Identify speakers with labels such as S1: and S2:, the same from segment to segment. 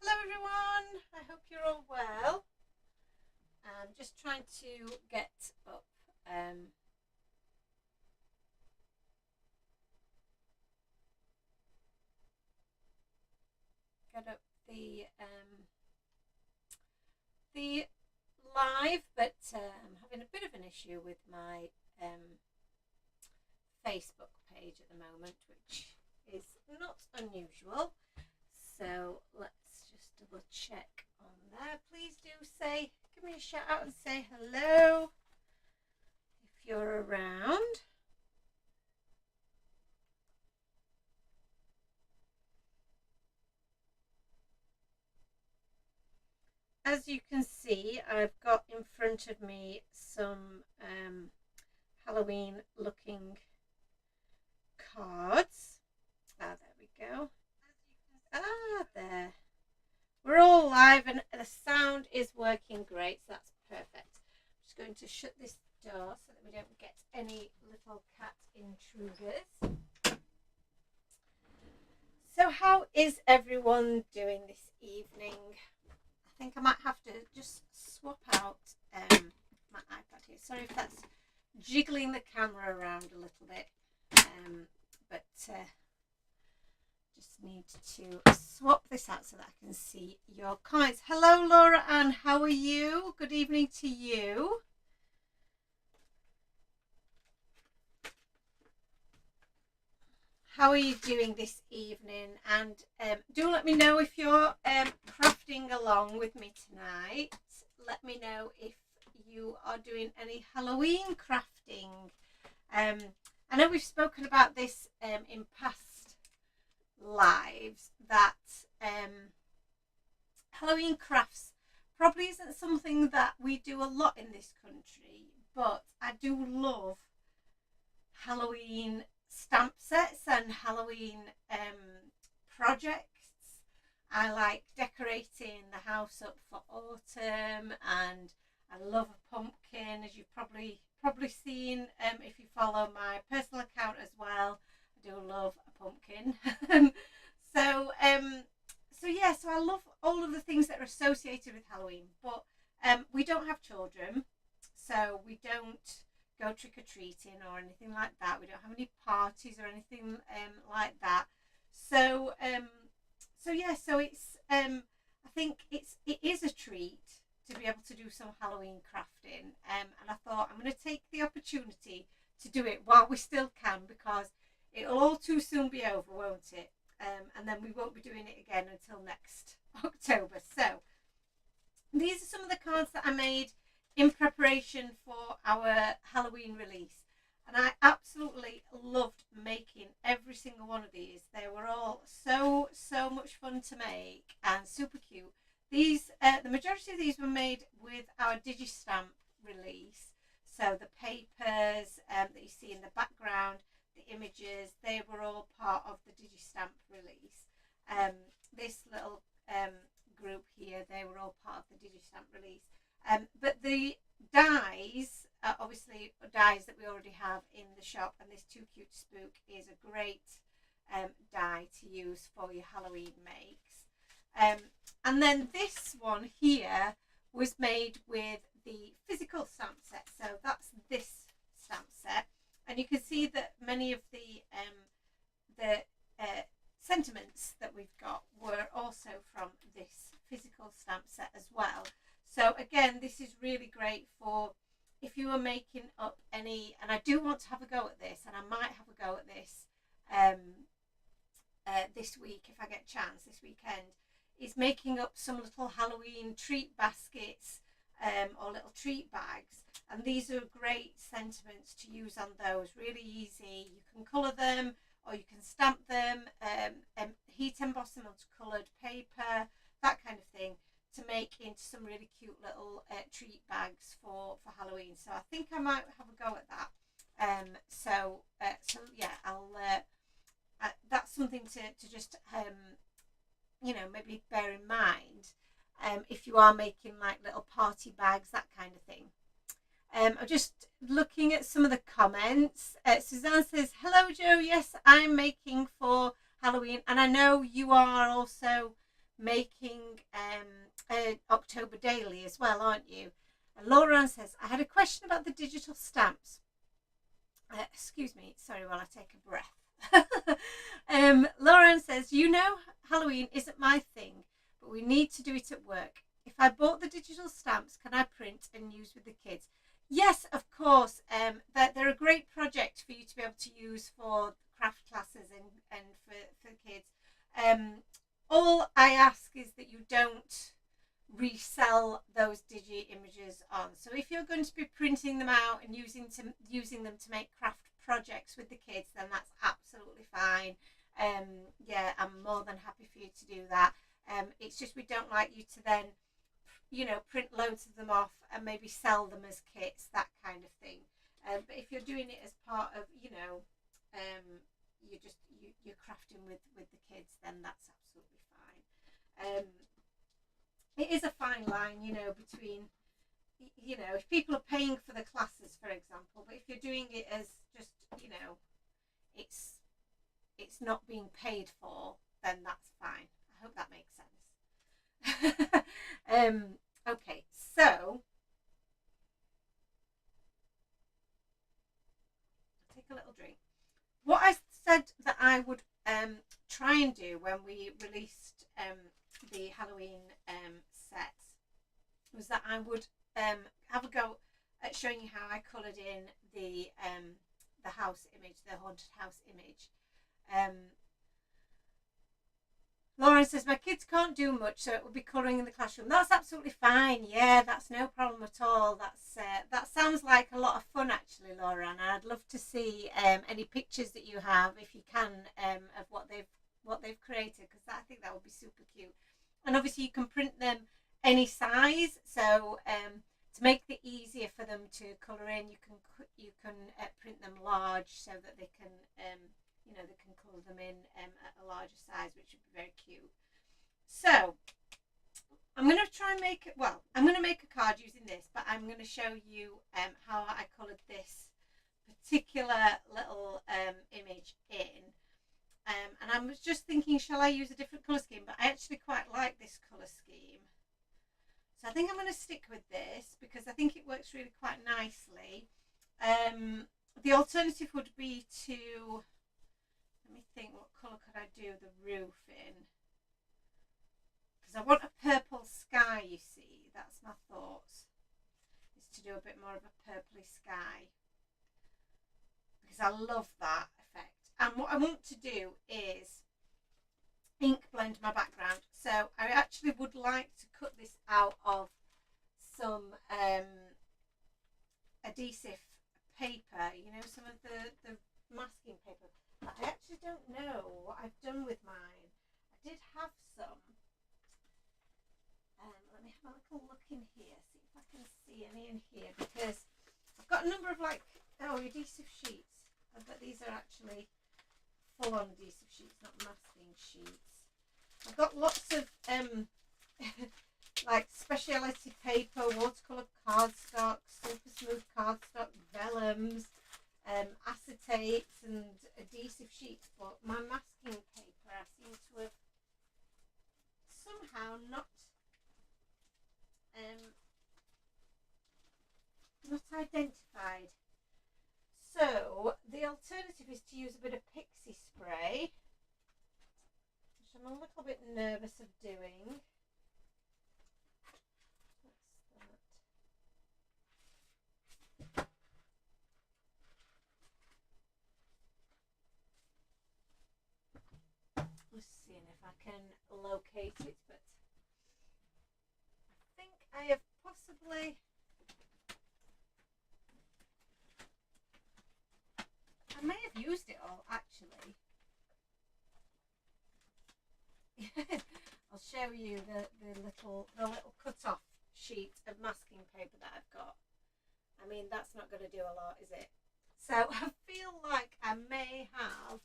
S1: Hello everyone, I hope you're all well. I'm just trying to um, get up the live, but I'm having a bit of an issue with my Facebook page at the moment, which is not unusual. So let's just double check on there. Please do give me a shout out and say hello if you're around. As you can see, I've got in front of me some Halloween looking cards. There we go. There. We're all live and the sound is working great, so that's perfect. I'm just going to shut this door so that we don't get any little cat intruders. So how is everyone doing this evening? I think I might have to just swap out my iPad here. Sorry if that's jiggling the camera around a little bit, but just need to swap this out so that I can see your comments. Hello Laura Ann, how are you? Good evening to you. How are you doing this evening? And do let me know if you're crafting along with me tonight. Let me know if you are doing any Halloween crafting. I know we've spoken about this in past lives, that Halloween crafts probably isn't something that we do a lot in this country, but I do love Halloween stamp sets and Halloween projects. I like decorating the house up for autumn, and I love a pumpkin, as you've probably seen if you follow my personal account as well. I do love a pumpkin. So I love all of the things that are associated with Halloween, but we don't have children, so we don't go trick-or-treating or anything like that. We don't have any parties or anything like that. So it's I think it is a treat to be able to do some Halloween crafting, and I thought I'm going to take the opportunity to do it while we still can, because it'll all too soon be over, won't it? And then we won't be doing it again until next October. So these are some of the cards that I made in preparation for our Halloween release, and I absolutely loved making every single one of these. They were all so much fun to make and super cute. These the majority of these were made with our Digistamp release, so the papers that you see in the background, the images, they were all part of the Digistamp release. This little group here, they were all part of the Digistamp release. But the dies are obviously dies that we already have in the shop, and this Too Cute to Spook is a great die to use for your Halloween makes. And then this one here was made with the physical stamp set, so that's this stamp set, and you can see that many of the sentiments that we've got were also from this physical stamp set as well. So again, this is really great for if you are making up any, and I do want to have a go at this, and I might have a go at this this week if I get a chance, this weekend, is making up some little Halloween treat baskets or little treat bags. And these are great sentiments to use on those, really easy. You can colour them or you can stamp them, heat emboss them onto coloured paper, that kind of thing, to make into some really cute little treat bags for Halloween. So I think I might have a go at that. That's something to just maybe bear in mind if you are making like little party bags, that kind of thing. I'm just looking at some of the comments. Suzanne says, hello Joe, yes, I'm making for Halloween, and I know you are also making October Daily as well, aren't you? And Laura says, I had a question about the digital stamps. Excuse me, sorry while I take a breath. Lauren says, you know, Halloween isn't my thing, but we need to do it at work. If I bought the digital stamps, can I print and use with the kids? Yes, of course. They're a great project for you to be able to use for craft classes and for kids. All I ask is that you don't resell those digi images on. So if you're going to be printing them out and using them to make craft projects with the kids, then that's absolutely fine. Yeah, I'm more than happy for you to do that. It's just we don't like you to then, you know, print loads of them off and maybe sell them as kits, that kind of thing. But if you're doing it as part of, you know, you're crafting with the kids, then that's absolutely fine. It is a fine line, you know, between, you know, if people are paying for the classes, for example, but if you're doing it as just, you know, it's not being paid for, then that's fine. I hope that makes sense. Okay, so I'll take a little drink. What I said that I would try and do when we released the Halloween sets was that I would have a go at showing you how I coloured in the house image, the haunted house image. Lauren says, my kids can't do much, so it will be colouring in the classroom. That's absolutely fine. Yeah, that's no problem at all. That sounds like a lot of fun, actually, Lauren. I'd love to see any pictures that you have, if you can, of what they've created, because I think that would be super cute. And obviously, you can print them any size. So to make it easier for them to colour in, you can print them large so that they can you know, they can colour them in at a larger size, which would be very cute. So I'm going to try and make it, well, I'm going to make a card using this, but I'm going to show you how I coloured this particular little image in. And I was just thinking, shall I use a different colour scheme? But I actually quite like this colour scheme. So I think I'm going to stick with this because I think it works really quite nicely. The alternative would be to, let me think, what colour could I do the roof in? Because I want a purple sky, you see. That's my thoughts. Is to do a bit more of a purpley sky. Because I love that effect. And what I want to do is ink blend my background. So I actually would like to cut this out of some adhesive paper. You know, some of the masking paper. I actually don't know what I've done with mine. I did have some. Let me have a little look in here, see if I can see any in here, because I've got a number of adhesive sheets. But these are actually full-on adhesive sheets, not masking sheets. I've got lots of like speciality paper, watercolour cardstock, super smooth cardstock, vellums, acetates and adhesive sheets, but my masking paper I seem to have somehow not identified. So the alternative is to use a bit of pixie spray, which I'm a little bit nervous of doing. Let's see if I can locate it, but I think I have possibly, I may have used it all actually. I'll show you the little cut-off sheet of masking paper that I've got. I mean, that's not going to do a lot, is it? So I feel like I may have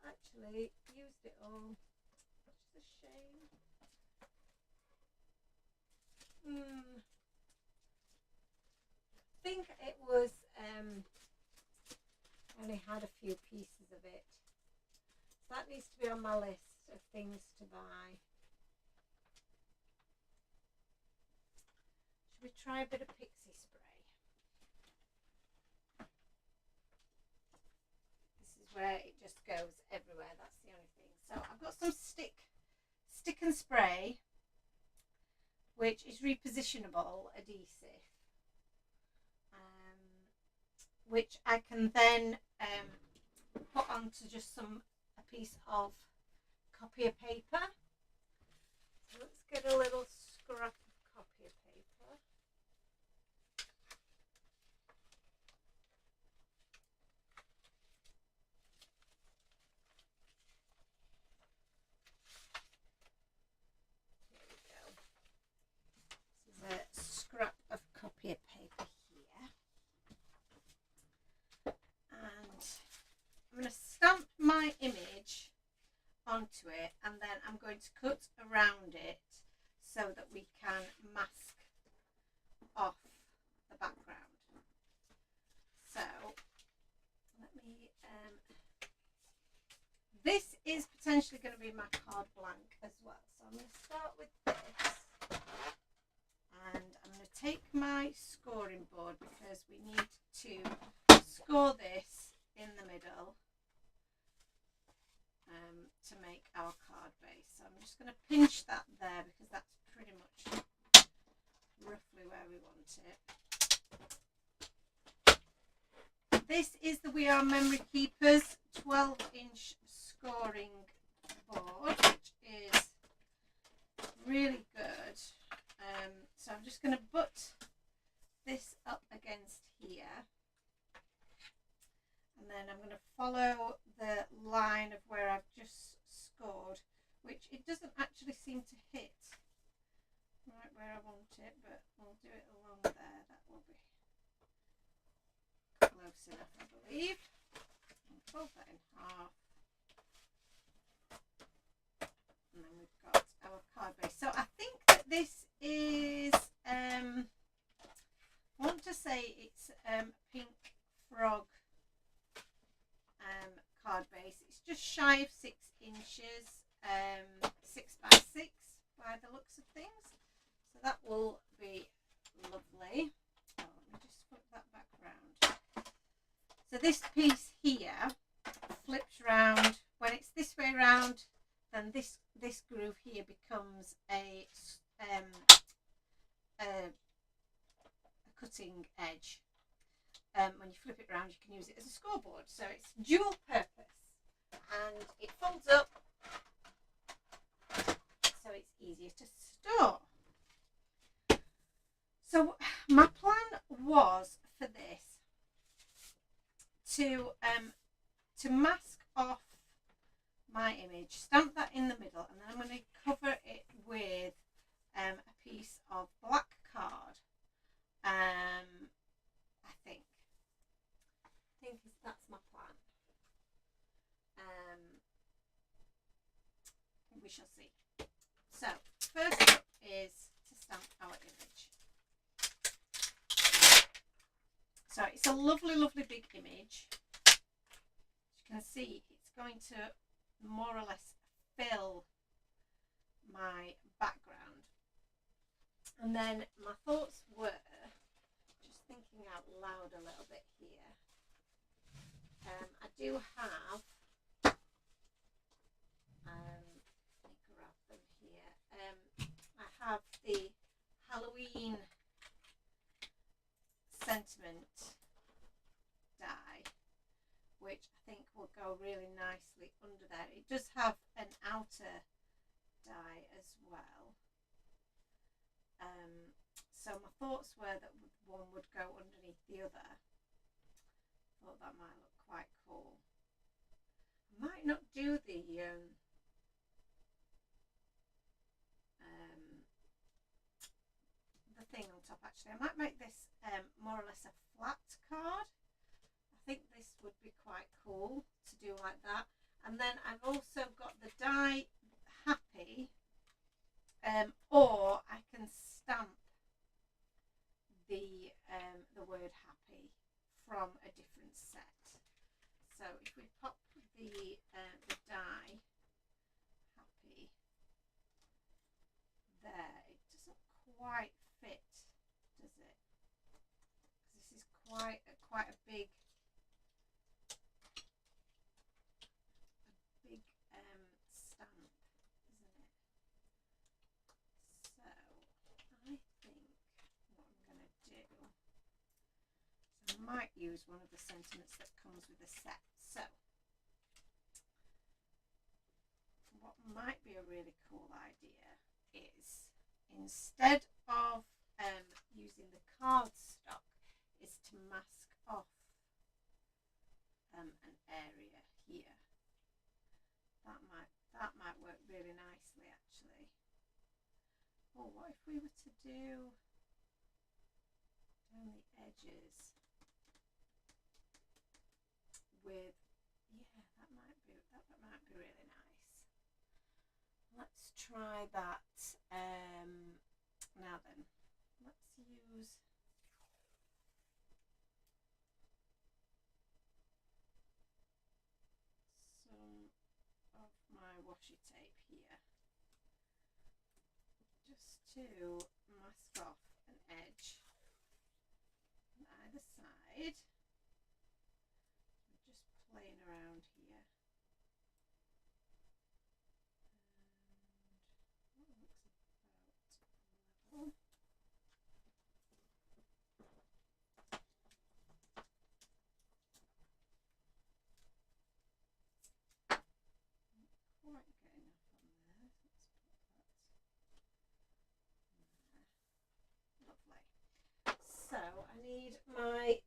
S1: actually used it all. Which is a shame. I think it was I only had a few pieces of it. So that needs to be on my list of things to buy. Should we try a bit of pixie spray? This is where it just goes everywhere. That's the only thing. So I've got some stick and spray, which is repositionable adhesive, which I can then put onto just a piece of copy of paper. So let's get a little scrap of copy of paper. Here we go. This is a scrap of copy of paper here. And I'm going to stamp my image onto it, and then I'm going to cut around it so that we can mask off the background. So let me this is potentially going to be my card blank as well, so I'm going to start with this, and I'm going to take my scoring board because we need to score this in the middle to make our card base. So I'm just going to pinch that there because that's pretty much roughly where we want it. This is the We Are Memory Keepers 12-inch scoring board, which is really good. So I'm just going to put this up against here, and then I'm going to follow the line of where I've just scored, which it doesn't actually seem to hit right where I want it, but we'll do it along there. That will be close enough, I believe. I'll fold that in half, and then we've got our card base. So I think that this is I want to say it's Pink Frog card base. It's just shy of 6 inches, 6 by 6 by the looks of things. So that will be lovely. Oh, let me just flip that back round. So this piece here flips round. When it's this way round, then this groove here becomes a cutting edge. When you flip it around, you can use it as a scoreboard. So it's dual purpose, and it folds up so it's easier to store. So my plan was for this to mask off my image, stamp that in the middle, and then I'm going to cover it with a piece of black card. I think that's my plan. We shall see. So first up is to stamp our image. So it's a lovely, lovely big image. As you can see, it's going to more or less fill my background. And then my thoughts were, just thinking out loud a little bit here, I do have, let me grab them here, I have the Halloween sentiment die, which I think will go really nicely under there. It does have an outer die as well. So my thoughts were that one would go underneath the other. Thought that might look quite cool. I might not do the thing on top actually. I might make this more or less a flat card. I think this would be quite cool to do like that. And then I've also got the die happy, or I can stamp the word happy from a different set. So if we pop the die quite fit, does it? This is quite a big stamp, isn't it? So I think what I'm going to do, I might use one of the sentiments that comes with the set. So what might be a really cool idea is, instead of using the cardstock, is to mask off an area here. That might work really nicely, actually. Oh, what if we were to do down the edges with, yeah, that might be really nice. Let's try that. Now then, let's use some of my washi tape here, just to mask off an edge on either side. I'm just playing around here, and that looks about level. Quite get enough on there. Let's put that there. Lovely. So I need my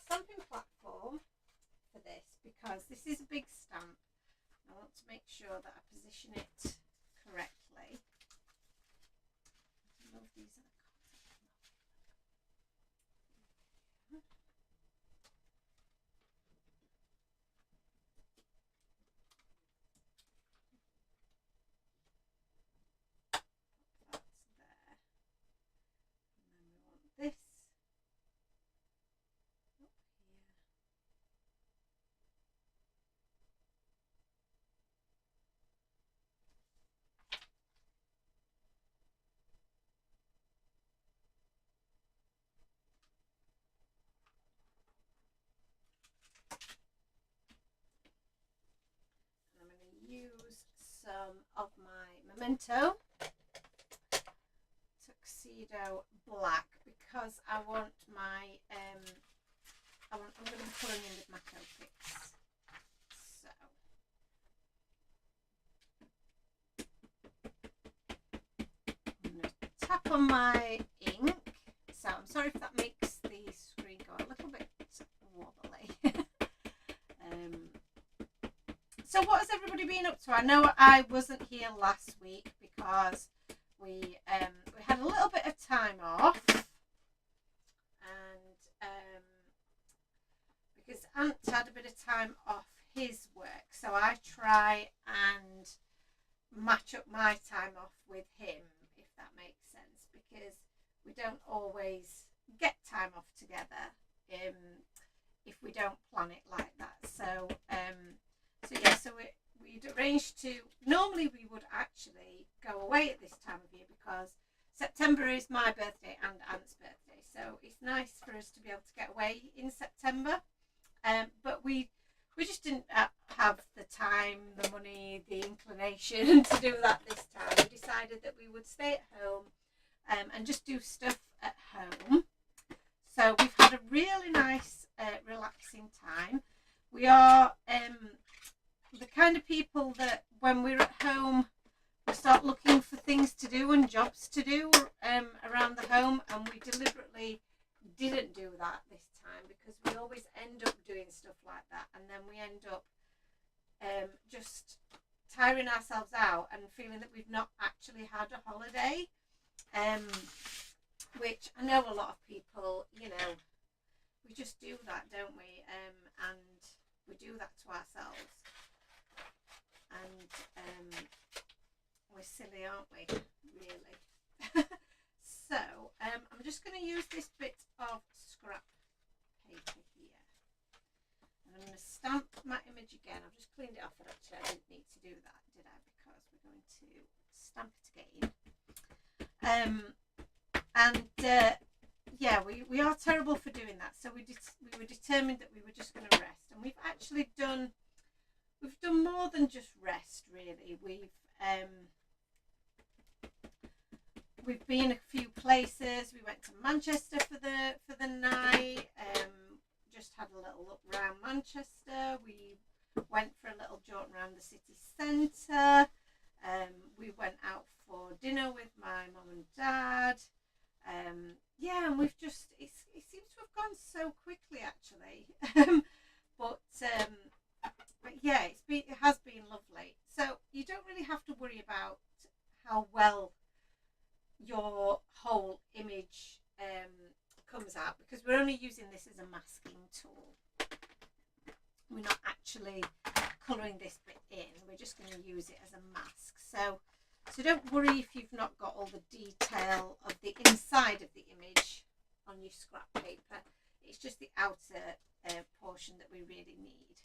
S1: stamping platform for this, because this is a big stamp. I want to make sure that I position it correctly. I love these other cards. That's there. And then we want this up here. And I'm going to use some of my Memento Tuxedo Black, because I want my I'm going to be colouring in with my Copics. So I'm going to tap on my ink. So I'm sorry if that makes the screen go a little bit wobbly. So what has everybody been up to? I know I wasn't here last week because we had a little bit of time off, and because Ant had a bit of time off his work, so I try and match up my time off with him, if that makes sense, because we don't always get time off together if we don't plan it like that. So so we'd arranged to, normally we would actually go away at this time of year, because September is my birthday and Ant's birthday, so it's nice for us to be able to get away in September. But we just didn't have the time, the money, the inclination to do that this time. We decided that we would stay at home and just do stuff at home. So we've had a really nice, relaxing time. We are the kind of people that when we're at home, we start looking for things to do and jobs to do around the home, and we deliberately didn't do that this time, because we always end up doing stuff like that, and then we end up just tiring ourselves out and feeling that we've not actually had a holiday, which I know a lot of people, you know, we just do that, don't we? And we do that to ourselves, and we're silly, aren't we, really? So I'm just going to use this bit of scrap paper here, and I'm going to stamp my image again. I've just cleaned it off, but actually I didn't need to do that, did I? Because we're going to stamp it again. And yeah, we are terrible for doing that. So we were determined that we were just going to rest, and we've actually done more than just rest. Really, we've been a few places. We went to Manchester for the night. Just had a little look around Manchester. We went for a little jaunt around the city centre. We went out for dinner with my mum and dad. Yeah, and we've just it seems to have gone so quickly actually. but yeah, it has been lovely. So you don't really have to worry about how well your whole image comes out, because we're only using this as a masking tool. We're not actually colouring this bit in. We're just going to use it as a mask. So don't worry if you've not got all the detail of the inside of the image on your scrap paper. It's just the outer portion that we really need.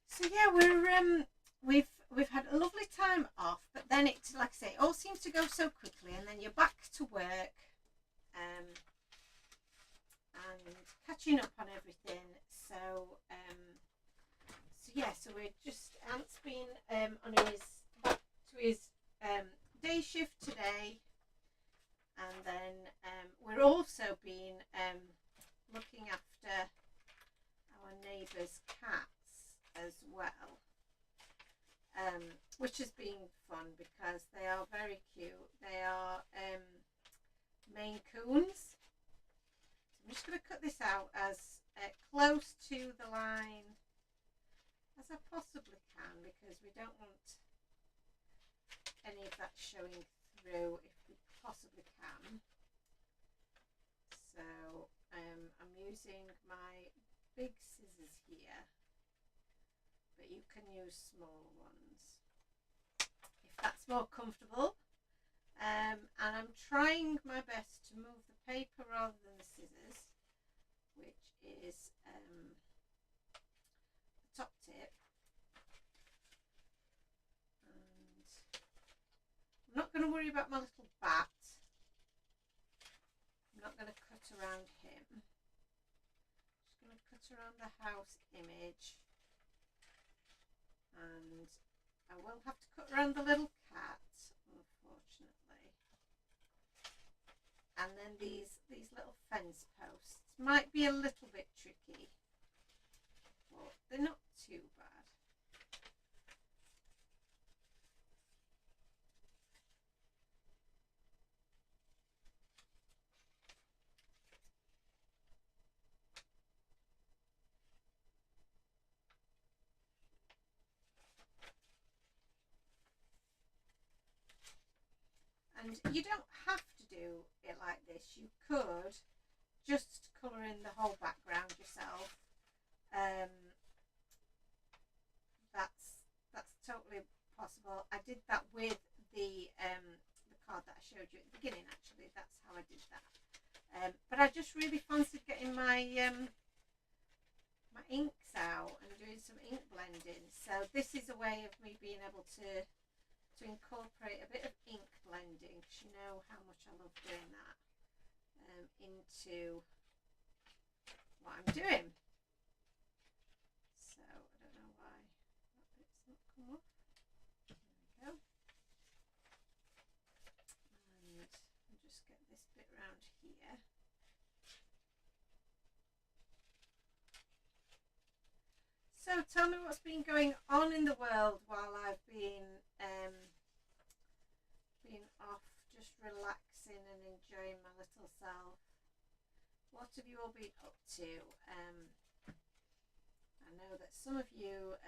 S1: So yeah, we've had a lovely time off, but then it, like I say, it all seems to go so quickly, and then you're back to work and catching up on everything. So yeah, so we're just, Ant's been on back to his day shift today, and then we're also been looking after our neighbour's cats as well, which has been fun because they are very cute. They are Maine Coons. So I'm just going to cut this out as close to the line as I possibly can, because we don't want any of that showing through if we possibly can. So I'm using my big scissors here, but you can use smaller ones if that's more comfortable. And I'm trying my best to move the paper rather than the scissors, which is the top tip. And I'm not going to worry about my little bat. I'm not going to cut around him. I'm just going to cut around the house image. And I will have to cut around the little cat, unfortunately. And then these little fence posts might be a little bit tricky, but they're not too bad. And you don't have to do it like this. You could just colour in the whole background yourself. That's totally possible. I did that with the card that I showed you at the beginning. Actually, that's how I did that. But I just really fancied getting my my inks out and doing some ink blending. So this is a way of me being able to incorporate a bit of ink blending, because you know how much I love doing that, into what I'm doing. So I don't know why that bit's not come off. There we go. And I'll just get this bit around here. So tell me what's been going on in the world while I've been off, just relaxing and enjoying my little self. What have you all been up to? I know that some of you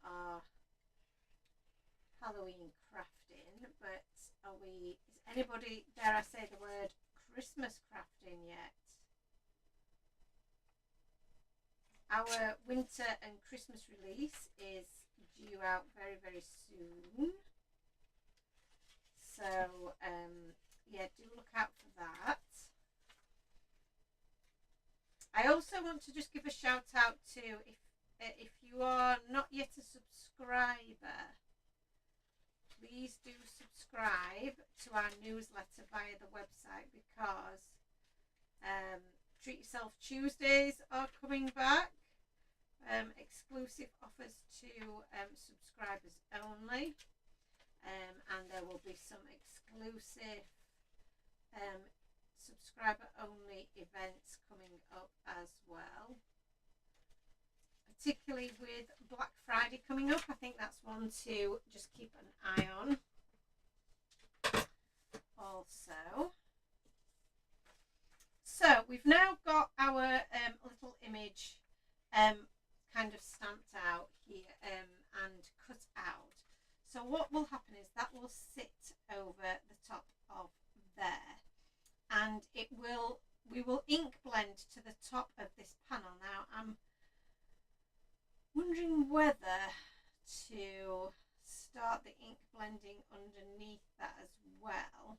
S1: are Halloween crafting, but is anybody, dare I say the word, Christmas crafting yet? Our winter and Christmas release is due out very, very soon. So, yeah, do look out for that. I also want to just give a shout out to, if you are not yet a subscriber, please do subscribe to our newsletter via the website, because Treat Yourself Tuesdays are coming back. Exclusive offers to subscribers only, and there will be some exclusive subscriber only events coming up as well, particularly with Black Friday coming up. I think that's one to just keep an eye on. Also, so we've now got our little image kind of stamped out here and cut out. So what will happen is that will sit over the top of there, and we will ink blend to the top of this panel. Now I'm wondering whether to start the ink blending underneath that as well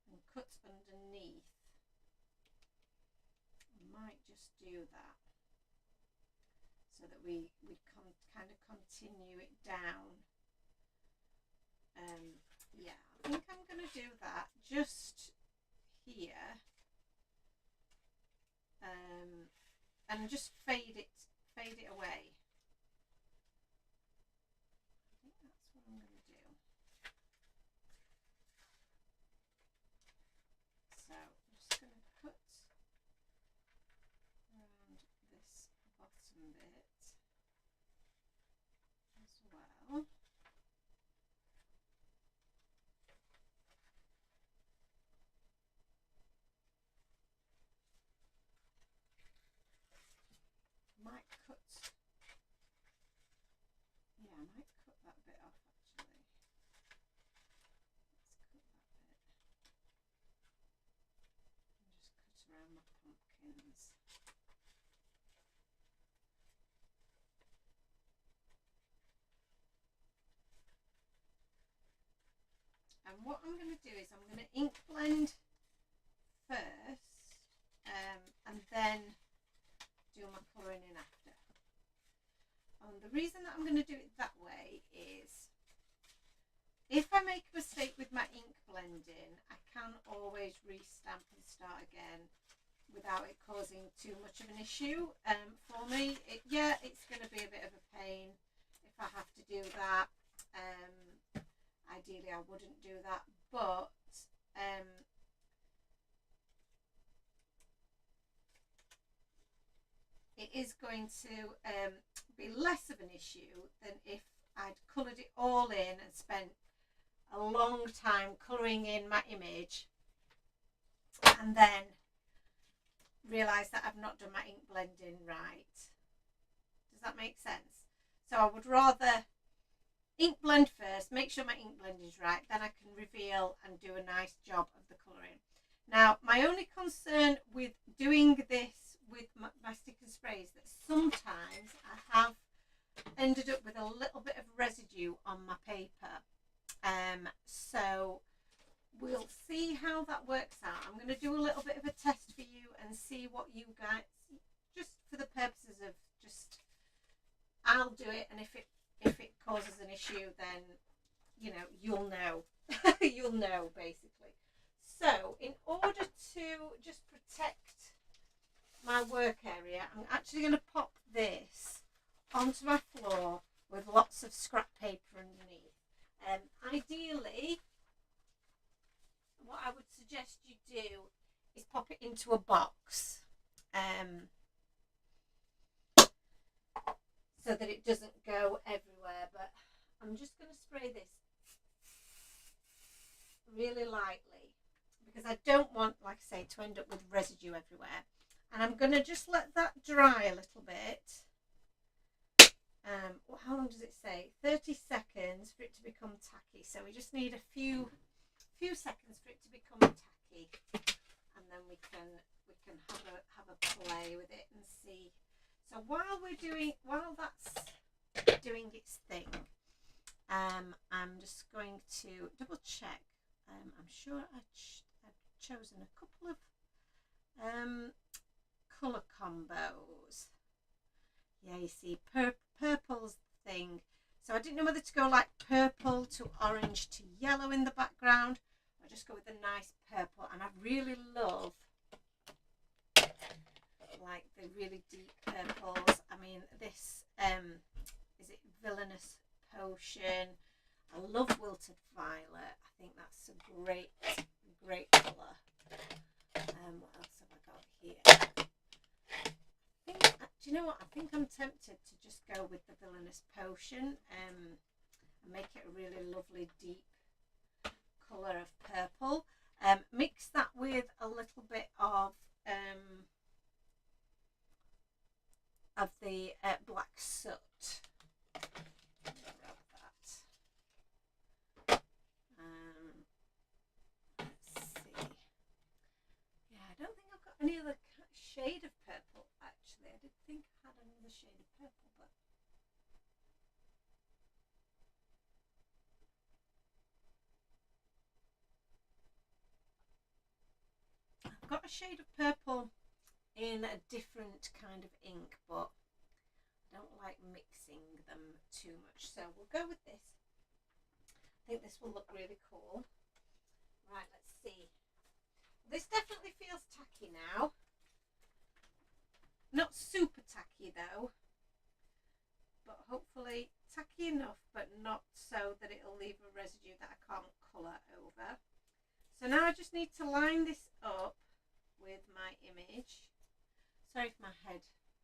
S1: and cut underneath. I might just do that so that we can kind of continue it down. Yeah, I think I'm going to do that just here, and just fade it away. I think that's what I'm going to do. So I'm just going to cut around this bottom bit as well. Might cut, yeah, I might cut that bit off actually. Let's cut that bit and just cut around my pumpkins. And what I'm going to do is I'm going to ink blend first, and then do my colouring in after. And the reason that I'm going to do it that way is, if I make a mistake with my ink blending, I can always restamp and start again without it causing too much of an issue for me. It's going to be a bit of a pain if I have to do that. Ideally I wouldn't do that, but it is going to be less of an issue than if I'd coloured it all in and spent a long time colouring in my image and then realised that I've not done my ink blending right. Does that make sense? So I would rather ink blend first, make sure my ink blend is right, then I can reveal and do a nice job of the colouring. Now, my only concern with doing this with my stick and spray is that sometimes I have ended up with a little bit of residue on my paper. So we'll see how that works out. I'm going to do a little bit of a test for you and see what you guys, just for the purposes of just, I'll do it, and if it causes an issue, then you'll know. You'll know, basically. So in order to just protect my work area, I'm actually going to pop this onto my floor with lots of scrap paper underneath. Ideally, what I would suggest you do is pop it into a box, so that it doesn't go everywhere. But I'm just going to spray this really lightly because I don't want, like I say, to end up with residue everywhere. And I'm going to just let that dry a little bit. How long does it say? 30 seconds for it to become tacky. So we just need a few seconds for it to become tacky, and then we can have a play with it and see. So while that's doing its thing, I'm just going to double check. I'm sure I've chosen a couple of colour combos. Yeah, you see, purple's thing. So I didn't know whether to go like purple to orange to yellow in the background, or just go with a nice purple. And I really love like the really deep purples. I mean, this is it Villainous Potion. I love Wilted Violet. I think that's a great colour. What else have I got here? Do you know what? I think I'm tempted to just go with the Villainous Potion and make it a really lovely deep colour of purple. Mix that with a little bit of the black soot. Grab that. Let's see. Yeah, I don't think I've got any other shade of purple actually. I did think I had another shade of purple, but I've got a shade of purple in a different kind of ink, but I don't like mixing them too much, so we'll go with this. I think this will look really cool. Right, let's see. This definitely feels tacky now. Not super tacky though, but hopefully tacky enough, but not so that it'll leave a residue that I can't colour over. So now I just need to line this up with my image. Sorry if my head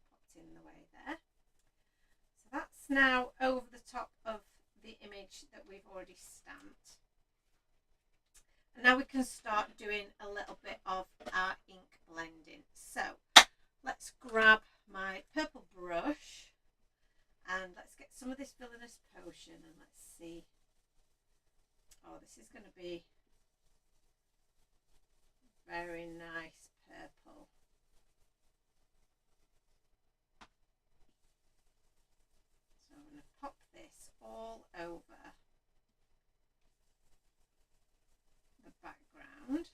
S1: popped in the way there. So that's now over the top of the image that we've already stamped. And now we can start doing a little bit of our ink blending. So let's grab my purple brush and let's get some of this Villainous Potion and let's see. Oh, this is going to be very nice purple. So I'm going to pop this all over the background.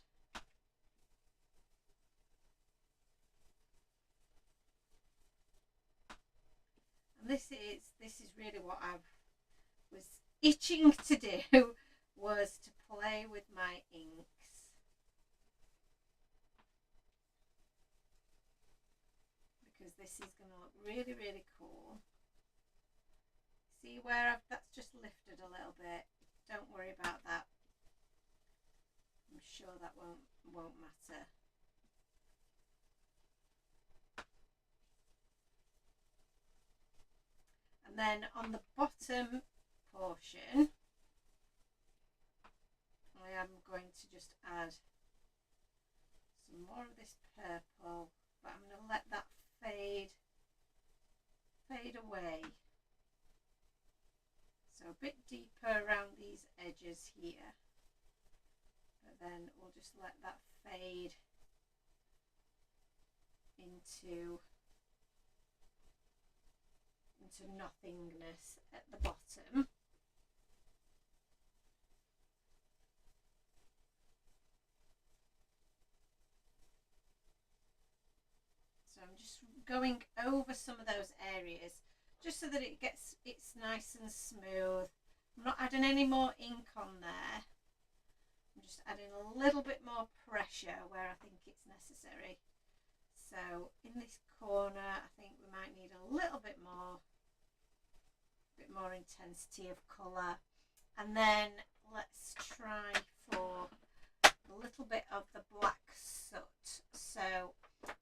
S1: And this is really what I was itching to do, was to play with my inks. Because this is going to look really, really cool. See where that's just lifted a little bit. Don't worry about that. I'm sure that won't matter. And then on the bottom portion, I am going to just add some more of this purple, but I'm going to let that fade away. So a bit deeper around these edges here, but then we'll just let that fade into nothingness at the bottom. So I'm just going over some of those areas just so that it's nice and smooth. I'm not adding any more ink on there. I'm just adding a little bit more pressure where I think it's necessary. So in this corner, I think we might need a little bit more intensity of colour. And then let's try for a little bit of the black soot. So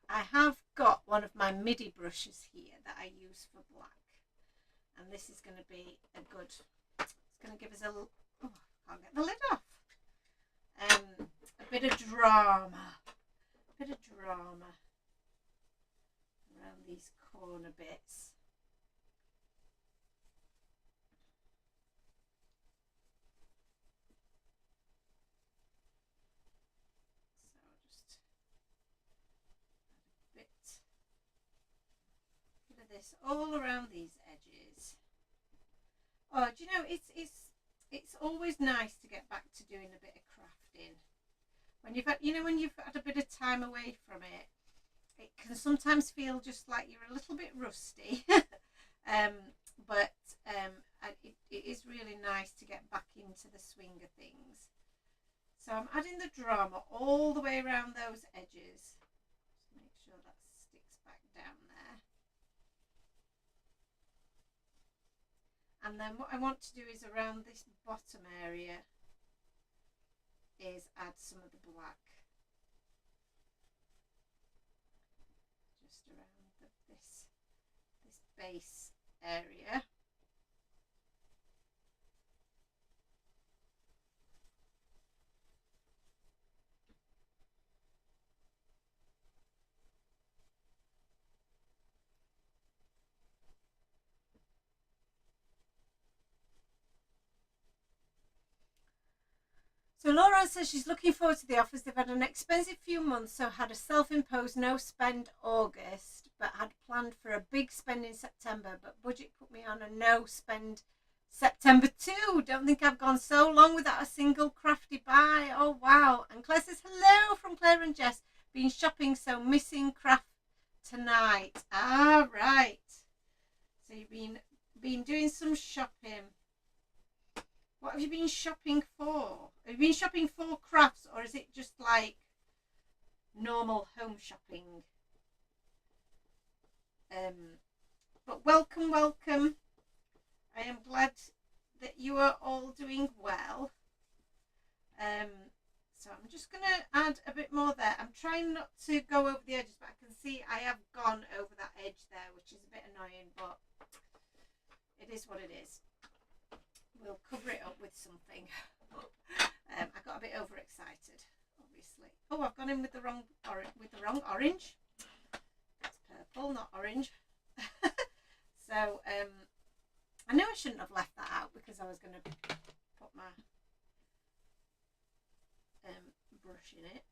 S1: I have got one of my MIDI brushes here that I use for black. And this is going to be a good, it's going to give us oh, I can't get the lid off. A bit of drama around these corner bits. So just add a bit of this all around these edges. Oh, do you know, it's always nice to get back to doing a bit of crafting. When you've had, when you've had a bit of time away from it, it can sometimes feel just like you're a little bit rusty. But it is really nice to get back into the swing of things. So I'm adding the drama all the way around those edges. Just make sure that sticks back down there. And then what I want to do is around this bottom area is add some of the black. Just around this base area. So Laura says she's looking forward to the offers. They've had an expensive few months, so had a self-imposed no spend August, but had planned for a big spend in September, but budget put me on a no spend September too. Don't think I've gone so long without a single crafty buy. Oh wow. And Claire says hello from Claire and Jess. Been shopping, so missing craft tonight. Ah, right. So you've been doing some shopping. What have you been shopping for? Have you been shopping for crafts, or is it just like normal home shopping? But welcome. I am glad that you are all doing well. So I'm just going to add a bit more there. I'm trying not to go over the edges, but I can see I have gone over that edge there, which is a bit annoying, but it is what it is. We'll cover it up with something. I got a bit overexcited, obviously. Oh, I've gone in with the wrong orange. It's purple, not orange. So I knew I shouldn't have left that out because I was going to put my brush in it.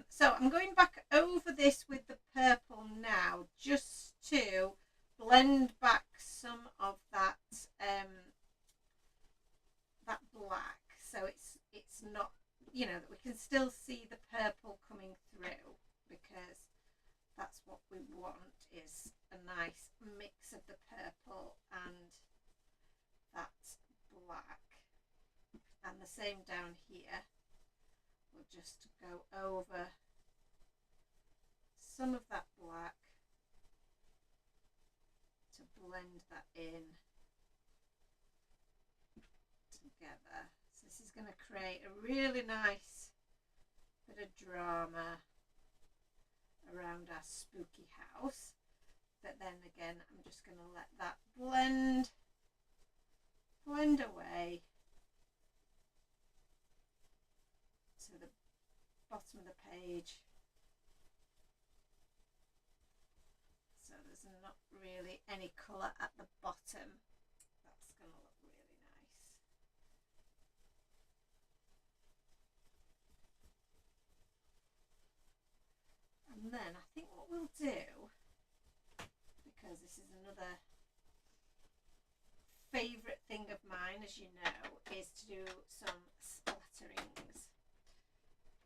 S1: So I'm going back over this with the purple now, just to blend back some of that that black, so it's not, you know, that we can still see the purple coming through, because that's what we want, is a nice mix of the purple and that black. And the same down here. We'll just go over some of that black to blend that in together. So this is going to create a really nice bit of drama around our spooky house. But then again, I'm just going to let that blend away to the bottom of the page. So there's not really any colour at the bottom. That's going to look really nice. And then I think what we'll do, because this is another favourite thing of mine, as you know, is to do some splatterings.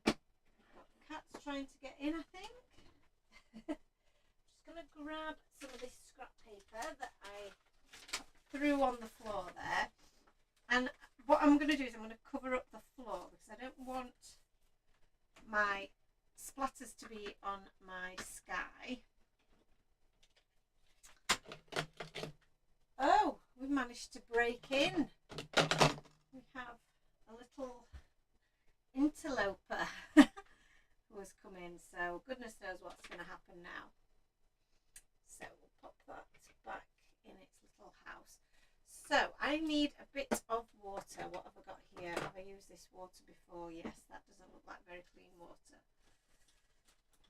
S1: Got the cats trying to get in, I think. Just going to grab some of this scrap paper that I threw on the floor there, and what I'm going to do is I'm going to cover up the floor, because I don't want my splatters to be on my sky. Oh, we've managed to break in. We have a little interloper who has come in, so goodness knows what's going to happen now. So we'll pop that back in its little house. So I need a bit of water. What have I got here? Have I used this water before? Yes, that doesn't look like very clean water.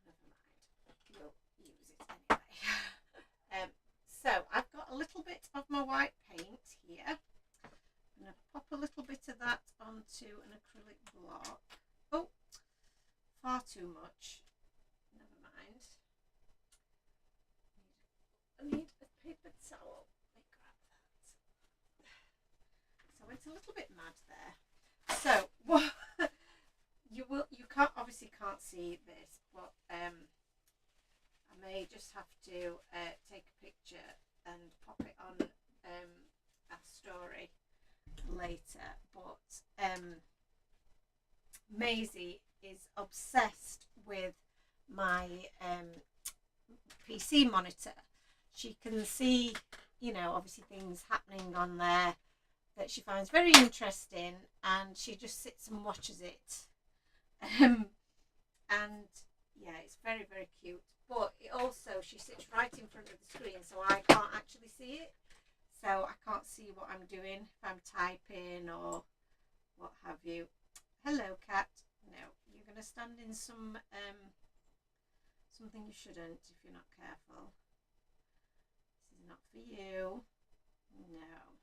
S1: Never mind, we'll use it anyway. So I've got a little bit of my white paint here. I'm going to pop a little bit of that onto an acrylic block. Oh, far too much. Never mind. I need a paper towel. Let me grab that. So it's a little bit mad there. So what you obviously can't see this, but I may just have to take a picture and pop it on a story later, but Maisie is obsessed with my PC monitor. She can see, you know, obviously things happening on there that she finds very interesting, and she just sits and watches it. And yeah, it's very, very cute. But it also, she sits right in front of the screen, so I can't actually see it. So I can't see what I'm doing if I'm typing or what have you. Hello, cat. No, you're going to stand in some something you shouldn't if you're not careful. This is not for you. No.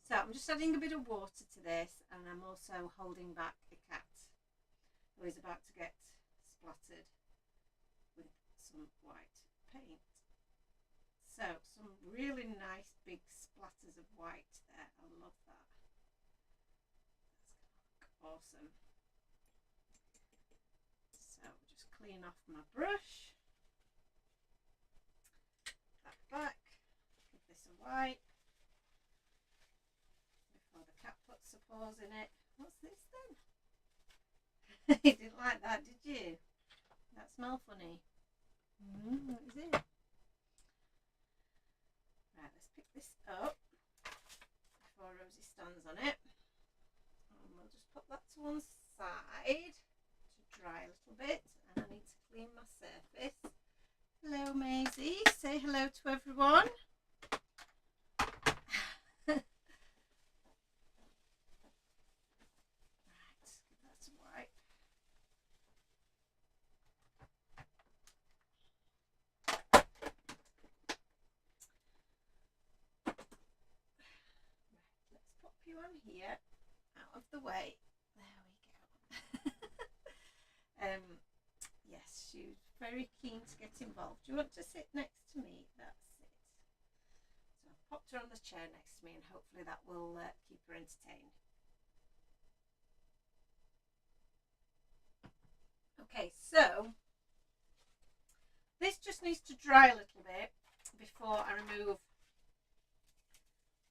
S1: So I'm just adding a bit of water to this, and I'm also holding back a cat who is about to get splattered with some white paint. So some really nice big splatters of white there. I love that. That's gonna look awesome. So just clean off my brush. That back. Give this a wipe before the cat puts her paws in it. What's this then? You didn't like that, did you? That smell funny. What is it? Right, let's pick this up before Rosie stands on it. And we'll just put that to one side to dry a little bit. And I need to clean my surface. Hello, Maisie. Say hello to everyone. You on here, out of the way. There we go. Yes, she's very keen to get involved. Do you want to sit next to me? That's it. So I've popped her on the chair next to me, and hopefully that will keep her entertained. Okay, so this just needs to dry a little bit before I remove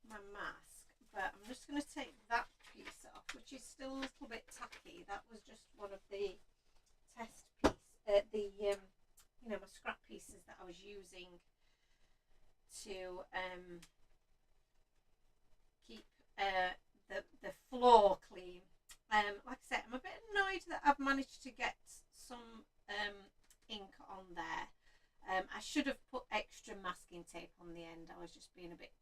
S1: my mask. But I'm just going to take that piece off, which is still a little bit tacky. That was just one of the test pieces, you know, my scrap pieces that I was using to keep the floor clean. Like I said, I'm a bit annoyed that I've managed to get some ink on there. I should have put extra masking tape on the end. I was just being a bit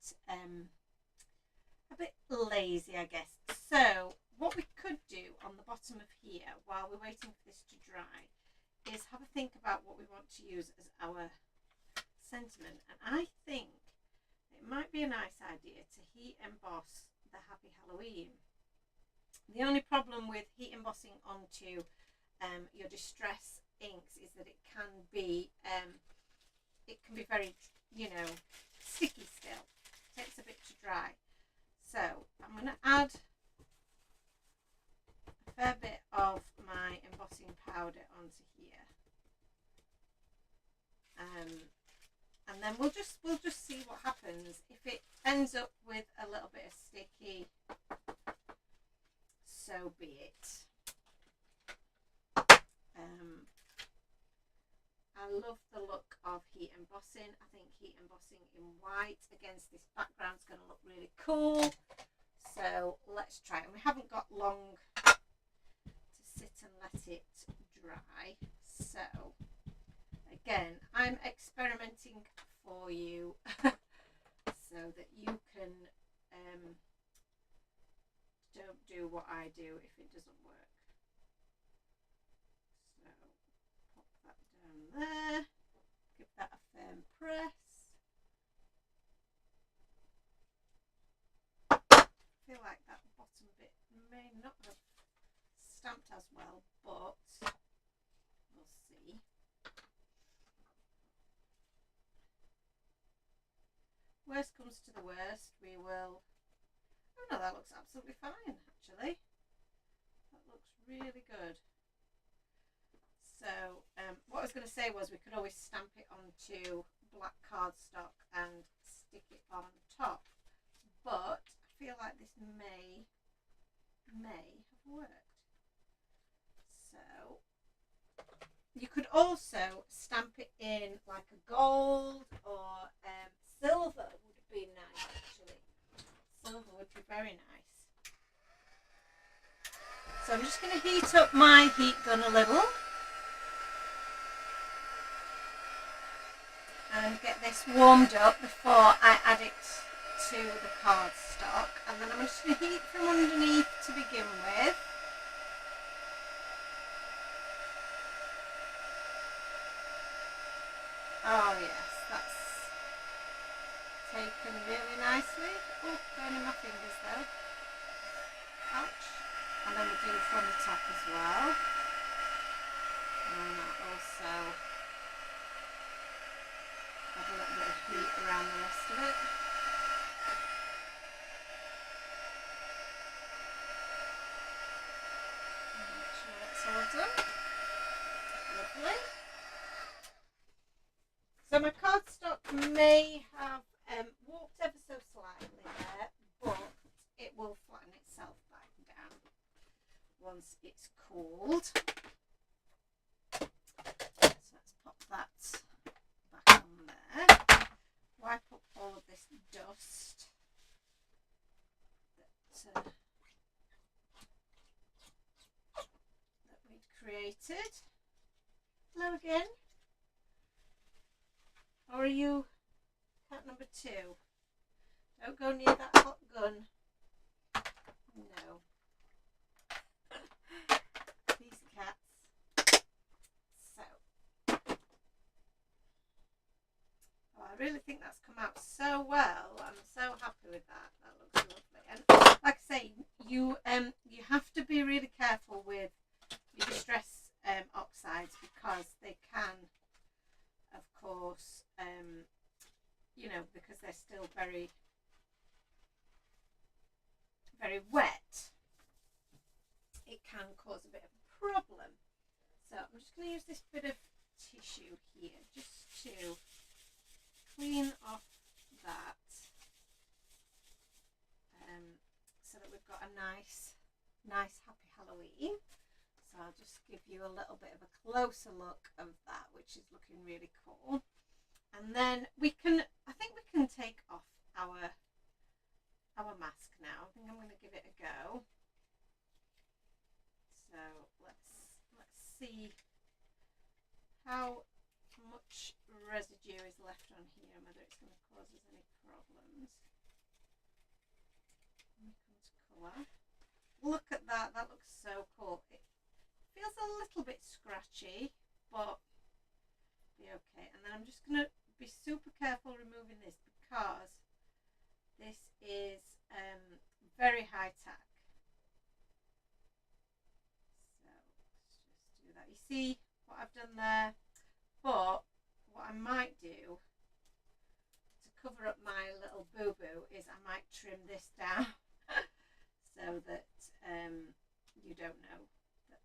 S1: lazy, I guess. So what we could do on the bottom of here while we're waiting for this to dry is have a think about what we want to use as our sentiment. And I think it might be a nice idea to heat emboss the Happy Halloween. The only problem with heat embossing onto your distress inks is that it can be very, you know, sticky still. It takes a bit to dry. So I'm going to add a fair bit of my embossing powder onto here, and then we'll just see what happens. If it ends up with a little bit of sticky, so be it. I love the look of heat embossing. I think heat embossing in white against this background is going to look really cool. So let's try it. And we haven't got long to sit and let it dry. So again, I'm experimenting for you so that you can don't do what I do if it doesn't work. There, give that a firm press. I feel like that bottom bit may not have stamped as well, but we'll see. Worst comes to the worst, we will. Oh no, that looks absolutely fine actually. That looks really good. So what I was going to say was we could always stamp it onto black cardstock and stick it on top, but I feel like this may have worked. So you could also stamp it in like a gold or silver would be nice actually. Silver would be very nice. So I'm just going to heat up my heat gun a little and get this warmed up before I add it to the cardstock, and then I'm just going to heat from underneath to begin with. Oh yes, that's taken really nicely. Oh, burning my fingers though. Ouch. And then we'll do from the top as well. And that also add a little bit of heat around the rest of it. Make sure that's all done. Lovely. So my cardstock may have warped ever so slightly there, but it will flatten itself back down once it's cooled. So let's pop that back on there. Wipe up all of this dust that we'd created. Hello again. Or are you cat number 2? Don't go near that hot gun. No. These cats. So. Oh, I really think that's come out so well. I'm so happy with that. That looks lovely. And like I say, you have to be really careful with your distress oxides because they can, of course, you know, because they're still very, very wet, it can cause a bit of a problem. So I'm just going to use this bit of tissue here just to clean off that, so that we've got a nice happy Halloween. So I'll just give you a little bit of a closer look of that, which is looking really cool. And then I think we can take off our mask now. I think I'm going to give it a go. So let's see how much residue is left on here and whether it's going to cause us any problems. When it comes to colour. Look at that, that looks so cool. It feels a little bit scratchy, but be okay. And then I'm just going to be super careful removing this because this is very high tack. So let's just do that. You see what I've done there? But what I might do to cover up my little boo-boo is I might trim this down so that you don't know that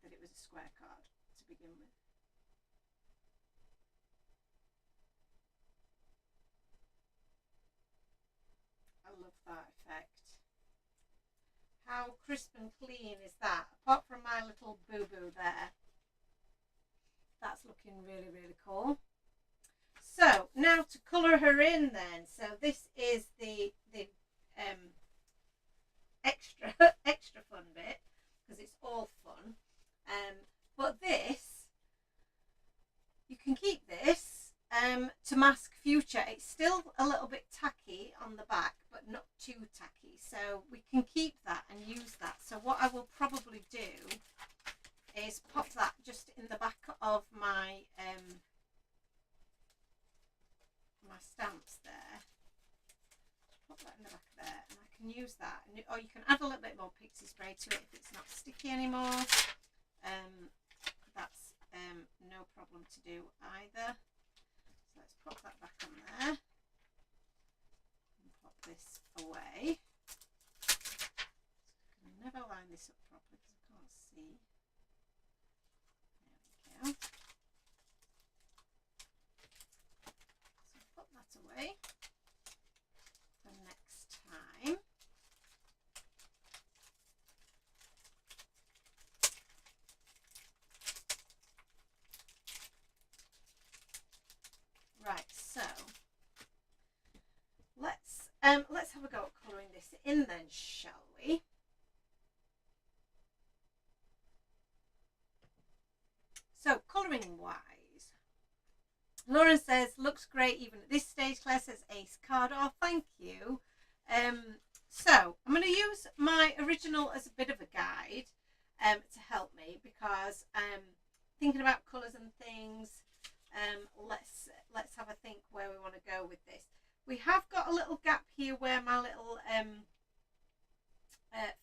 S1: that it was a square card to begin with. I love that effect. How crisp and clean is that? Apart from my little boo-boo there. That's looking really, really cool. So now to colour her in then. So this is the extra fun bit because it's all fun. But this, you can keep this to mask future. It's still a little bit tacky on the back, but not too tacky. So we can keep that and use that. So what I will probably do is pop that just in the back of my my stamps there. Pop that in the back there, and I can use that. Or you can add a little bit more pixie spray to it if it's not sticky anymore. That's no problem to do either. So let's pop that back on there and pop this away. I can never line this up properly because I can't see. There we go. in then, shall we? So, colouring wise, Lauren says, looks great even at this stage. Claire says, ace card. Oh, thank you. So, I'm going to use my original as a bit of a guide to help me, because thinking about colours and things, let's have a think where we want to go with this. We have got a little gap here where my little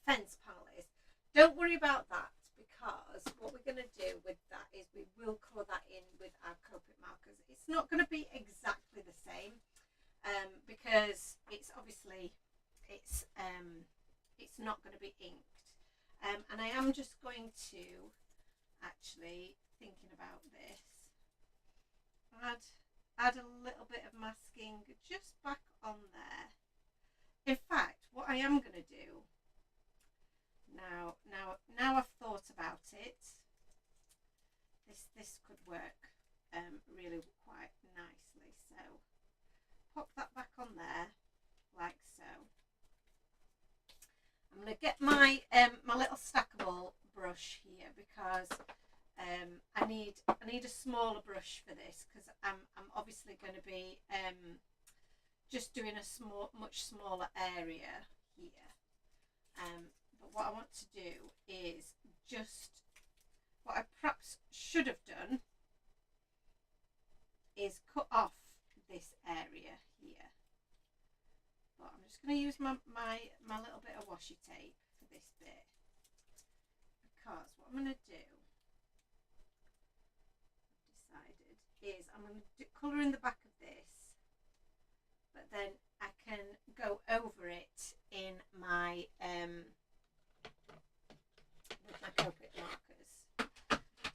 S1: fence panel is. Don't worry about that, because what we're going to do with that is we will colour that in with our Copic markers. It's not going to be exactly the same because it's obviously it's not going to be inked, and I am just going to actually, thinking about this, add a little bit of masking just back on there. In fact, what I am going to do now I've thought about it, this could work really quite nicely. So pop that back on there like so. I'm going to get my my little stackable brush here, because I need a smaller brush for this, because I'm obviously going to be just doing a much smaller area here. But what I want to do is just, what I perhaps should have done is cut off this area here. But I'm just going to use my little bit of washi tape for this bit, because what I'm going to do, I've decided, is I'm going to colour in the back of this, but then I can go over it in my with my Copic markers.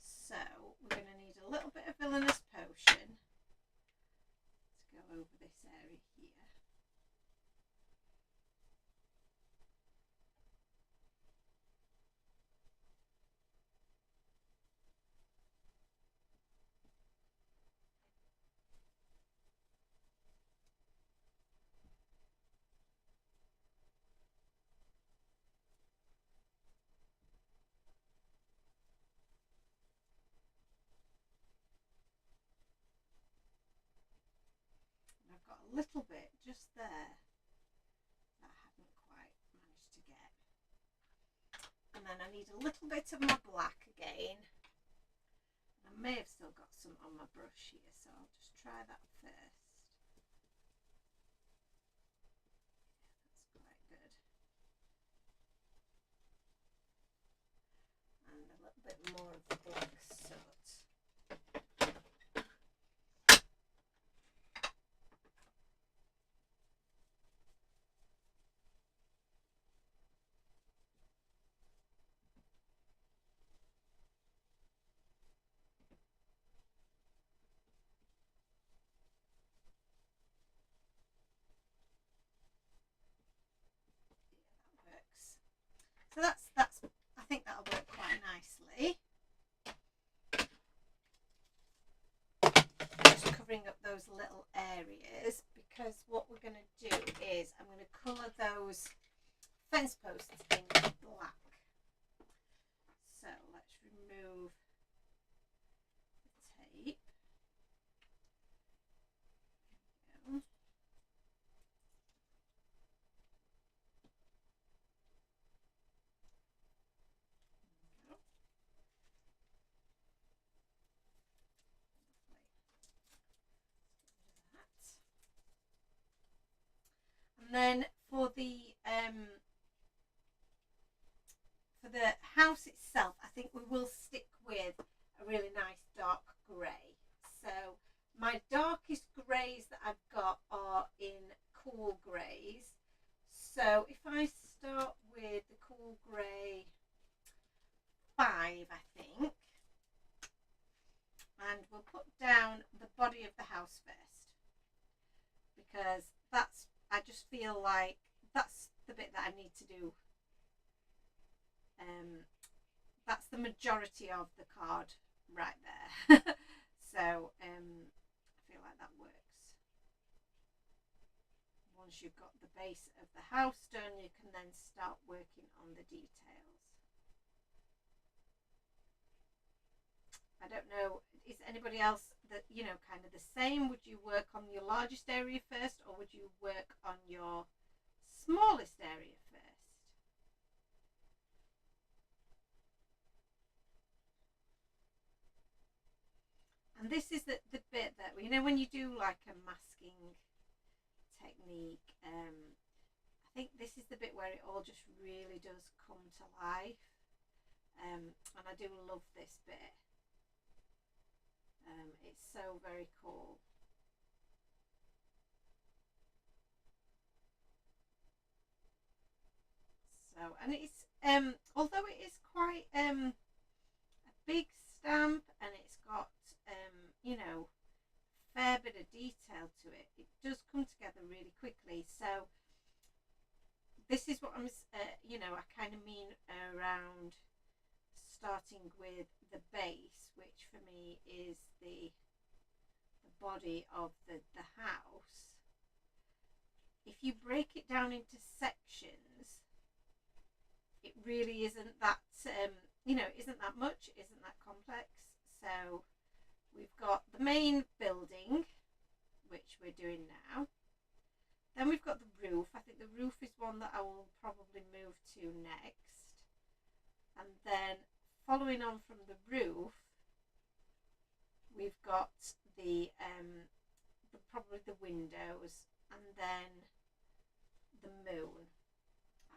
S1: So we're going to need a little bit of Villainous Potion to go over this area here. I've got a little bit just there that I haven't quite managed to get. And then I need a little bit of my black again. I may have still got some on my brush here, so I'll just try that first. Yeah, that's quite good. And a little bit more of the black soot. So that's I think that'll work quite nicely. Just covering up those little areas, because what we're going to do is I'm going to colour those fence posts in black. So let's remove the tape. There we go. And then for the house itself, I think we will stick with a really nice dark grey. So my darkest greys that I've got are in cool greys. So if I start with the cool grey 5, I think, and we'll put down the body of the house first, because that's, I just feel like that's the bit that I need to do. That's the majority of the card right there. So I feel like that works once you've got the base of the house done, you can then start working on the details. I don't know, is anybody else that, you know, kind of the same? Would you work on your largest area first, or would you work on your smallest area first? And this is the bit that, you know, when you do like a masking technique, I think this is the bit where it all just really does come to life. And I do love this bit. It's so very cool. So, and it's although it is quite a big stamp, and it's got you know, fair bit of detail to it, it does come together really quickly. So this is what I'm you know, I kind of mean around starting with the base, which for me is the body of the house. If you break it down into sections, it really isn't that you know, isn't that much, isn't that complex. So we've got the main building, which we're doing now. Then we've got the roof. I think the roof is one that I will probably move to next. And then following on from the roof, we've got the probably the windows, and then the moon,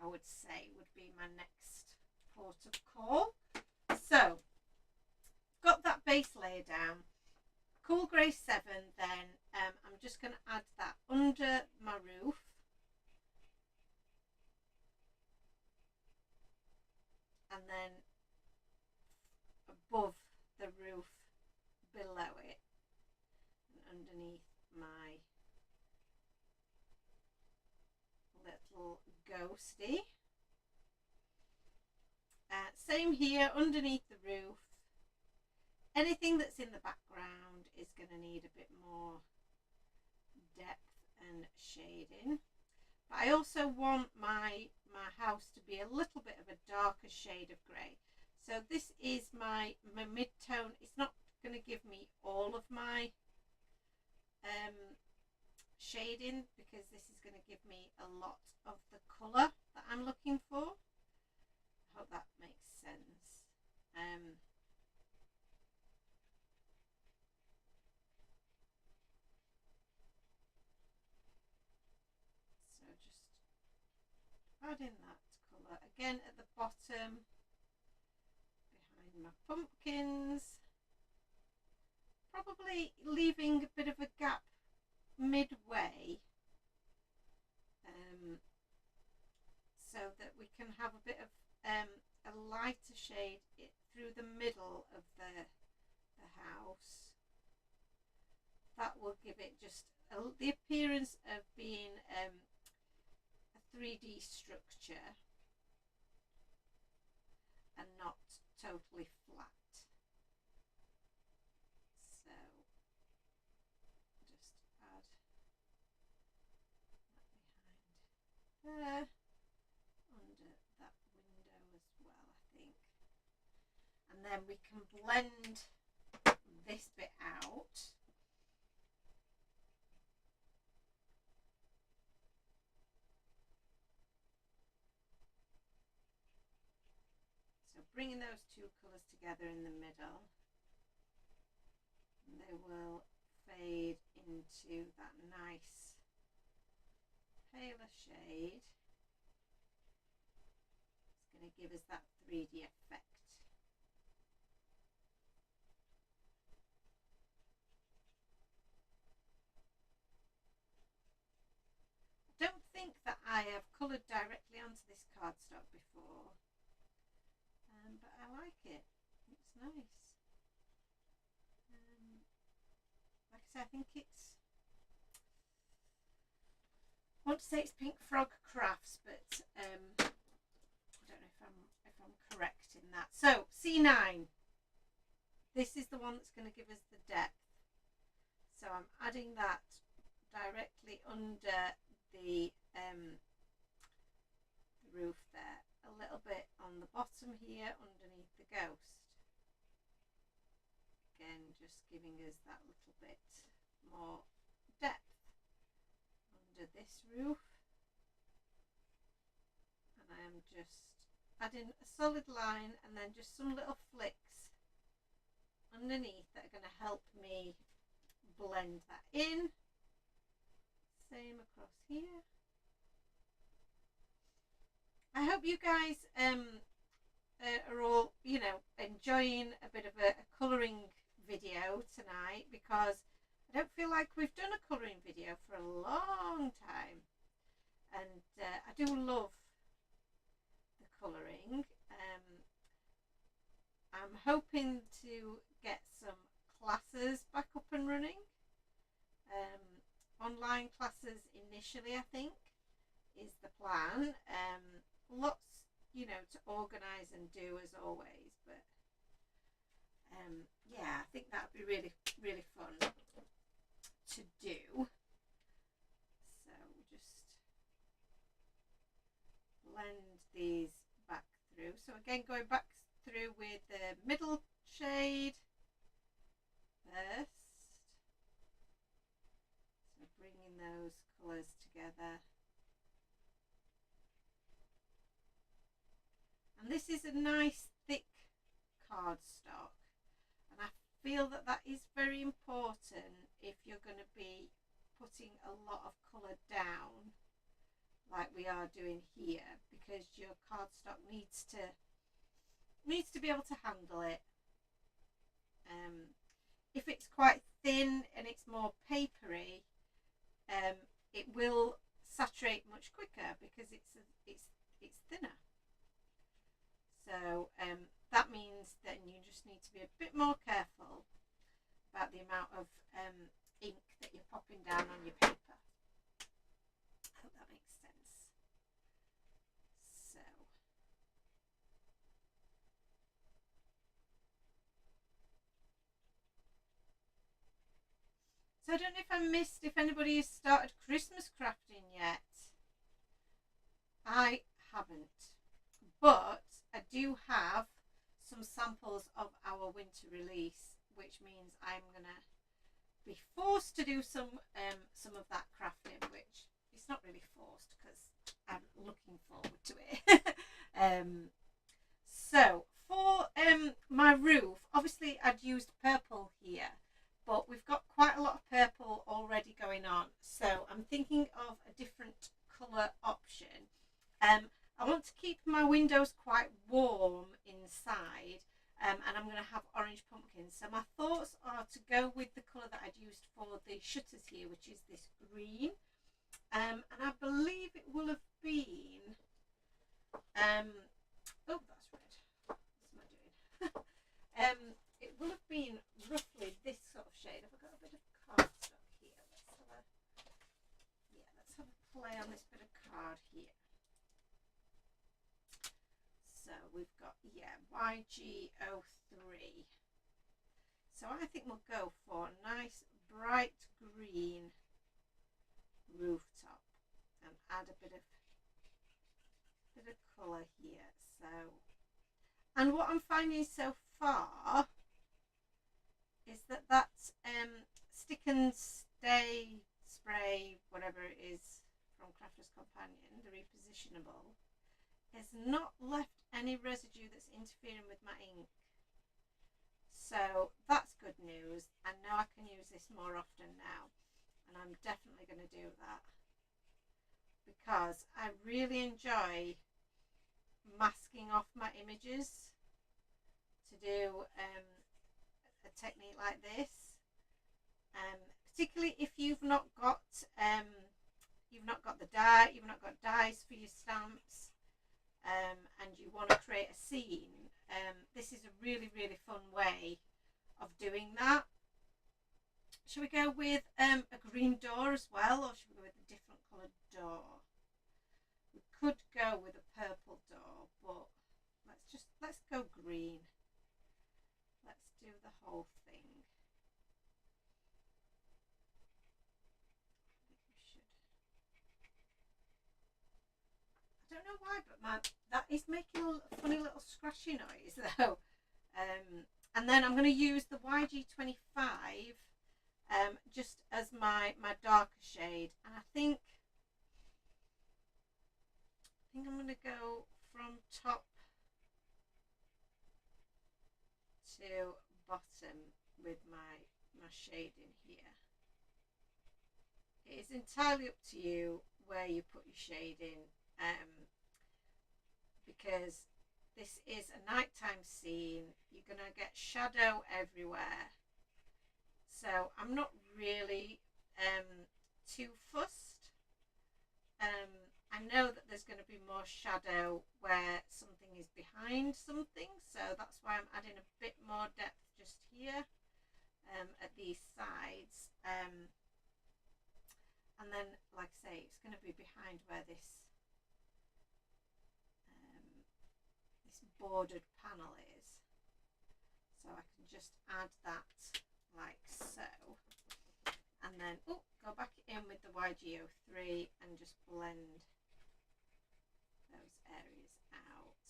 S1: I would say, would be my next port of call. So got that base layer down. Cool grey 7, then I'm just going to add that under my roof. And then above the roof, below it, and underneath my little ghosty. Same here, underneath the roof. Anything that's in the background is going to need a bit more depth and shading. But I also want my house to be a little bit of a darker shade of grey. So this is my mid-tone. It's not going to give me all of my shading, because this is going to give me a lot of the colour that I'm looking for. I hope that makes sense. So just add in that colour again at the bottom, behind my pumpkins, probably leaving a bit of a gap midway, so that we can have a bit of a lighter shade through the middle of the house. That will give it just the appearance of being a 3D structure and not totally flat. So just add that behind there, under that window as well, I think. And then we can blend this bit out. So bringing those two colours together in the middle, and they will fade into that nice paler shade. It's going to give us that 3D effect. I don't think that I have coloured directly onto this cardstock before, but I like it. It's nice. Like I said, I think it's, I want to say it's Pink Frog Crafts, but I don't know if I'm correct in that. So C9, this is the one that's going to give us the depth. So I'm adding that directly under the roof there, a little bit on the bottom here underneath the ghost. Again, just giving us that little bit more depth under this roof. And I am just adding a solid line and then just some little flicks underneath that are going to help me blend that in. Same across here. I hope you guys are all, you know, enjoying a bit of a colouring video tonight, because I don't feel like we've done a colouring video for a long time, and I do love the colouring. I'm hoping to get some classes back up and running, online classes initially, I think is the plan. Lots, you know, to organise and do as always, but yeah, I think that would be really, really fun to do. So just blend these back through. So again, going back through with the middle shade first. So bringing those colours together. And this is a nice thick cardstock, and I feel that that is very important if you're going to be putting a lot of colour down like we are doing here, because your cardstock needs to be able to handle it. If it's quite thin and it's more papery, it will saturate much quicker because it's thinner. So that means that you just need to be a bit more careful about the amount of ink that you're popping down on your paper. I hope that makes sense. So I don't know if I missed if anybody has started Christmas crafting yet. I haven't, but I do have some samples of our winter release, which means I'm gonna be forced to do some of that crafting, which it's not really forced because I'm looking forward to it. So for my roof, obviously I'd used purple here, but we've got quite a lot of purple already going on, so I'm thinking of a different colour option. I want to keep my windows quite warm inside, and I'm going to have orange pumpkins. So my thoughts are to go with the colour that I'd used for the shutters here, which is this green. And I believe it will have been, oh, that's red. What am I doing? It will have been roughly this sort of shade. Have I got a bit of cardstock here? Let's have a play on this bit of card here. So we've got, YG03. So I think we'll go for a nice bright green rooftop and add a bit of colour here. So, and what I'm finding so far is that stick and stay spray, whatever it is from Crafter's Companion, the repositionable, has not left any residue that's interfering with my ink. So that's good news. I know I can use this more often now, and I'm definitely going to do that, because I really enjoy masking off my images to do a technique like this, particularly if you've not got dies for your stamps, and you want to create a scene. This is a really, really fun way of doing that. Should we go with a green door as well, or should we go with a different coloured door? We could go with a purple door, but let's go green. Let's do the whole thing. I think we should don't know why, but that is making a funny little scratchy noise though. And then I'm going to use the YG25 just as my darker shade, and I think I'm going to go from top to bottom with my shading here. It is entirely up to you where you put your shading, because this is a nighttime scene. You're going to get shadow everywhere. So I'm not really too fussed. I know that there's going to be more shadow where something is behind something, so that's why I'm adding a bit more depth just here at these sides. And then, like I say, it's going to be behind where this bordered panel is. So I can just add that like so. And then, go back in with the YG03 and just blend those areas out.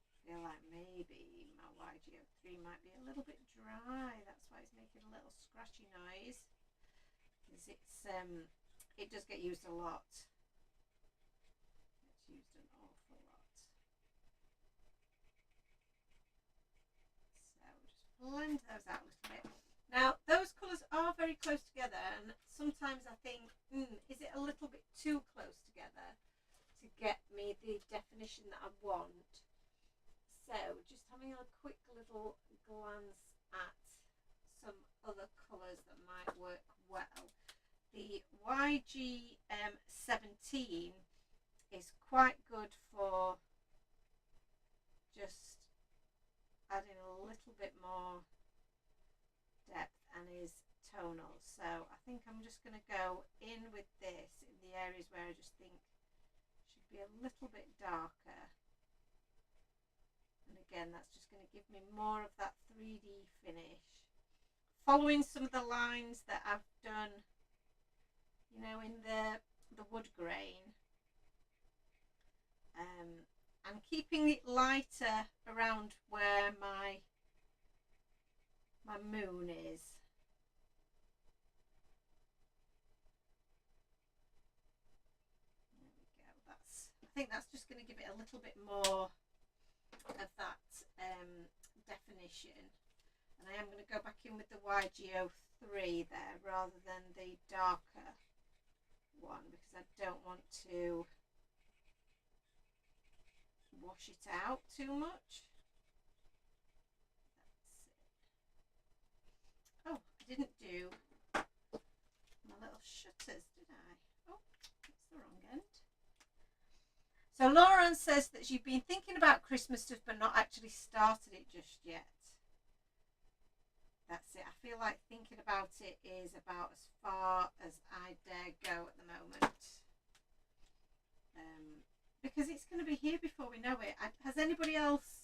S1: I feel like maybe my YG03 might be a little bit dry. That's why it's making a little scratchy noise. Because it does get used a lot. It's used an awful lot. So just blend those out a little bit. Now those colours are very close together, and sometimes I think, is it a little bit too close together to get me the definition that I want? So just having a quick little glance at some other colours that might work well. The YG17 is quite good for just adding a little bit more depth and is tonal. So I think I'm just going to go in with this in the areas where I just think should be a little bit darker. And again, that's just going to give me more of that 3D finish. Following some of the lines that I've done, you know, in the wood grain, and keeping it lighter around where my moon is. There we go. I think that's just going to give it a little bit more of that definition. And I am going to go back in with the YG03 there rather than the darker one, because I don't want to wash it out too much. That's it. Oh, I didn't do my little shutters, did I? Oh, that's the wrong end. So Lauren says that she's been thinking about Christmas stuff but not actually started it just yet. That's it. I feel like thinking about it is about as far as I dare go at the moment. Because it's going to be here before we know it. Has anybody else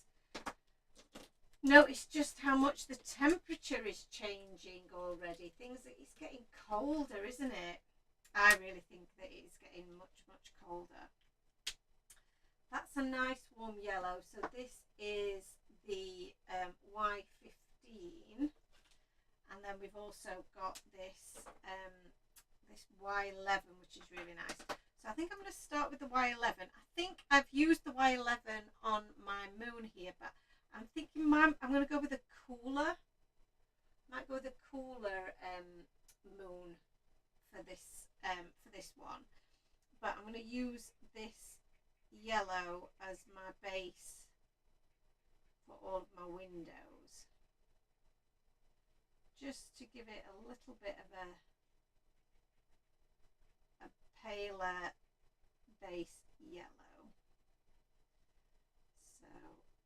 S1: noticed just how much the temperature is changing already? It's getting colder, isn't it? I really think that it's getting much, much colder. That's a nice warm yellow. So this is the Y15. And then we've also got this this Y11, which is really nice. So I think I'm going to start with the Y11. I think I've used the Y11 on my moon here, but I'm thinking I'm going to go with a cooler. Might go with a cooler moon for this one. But I'm going to use this yellow as my base for all of my windows, just to give it a little bit of a paler base yellow. So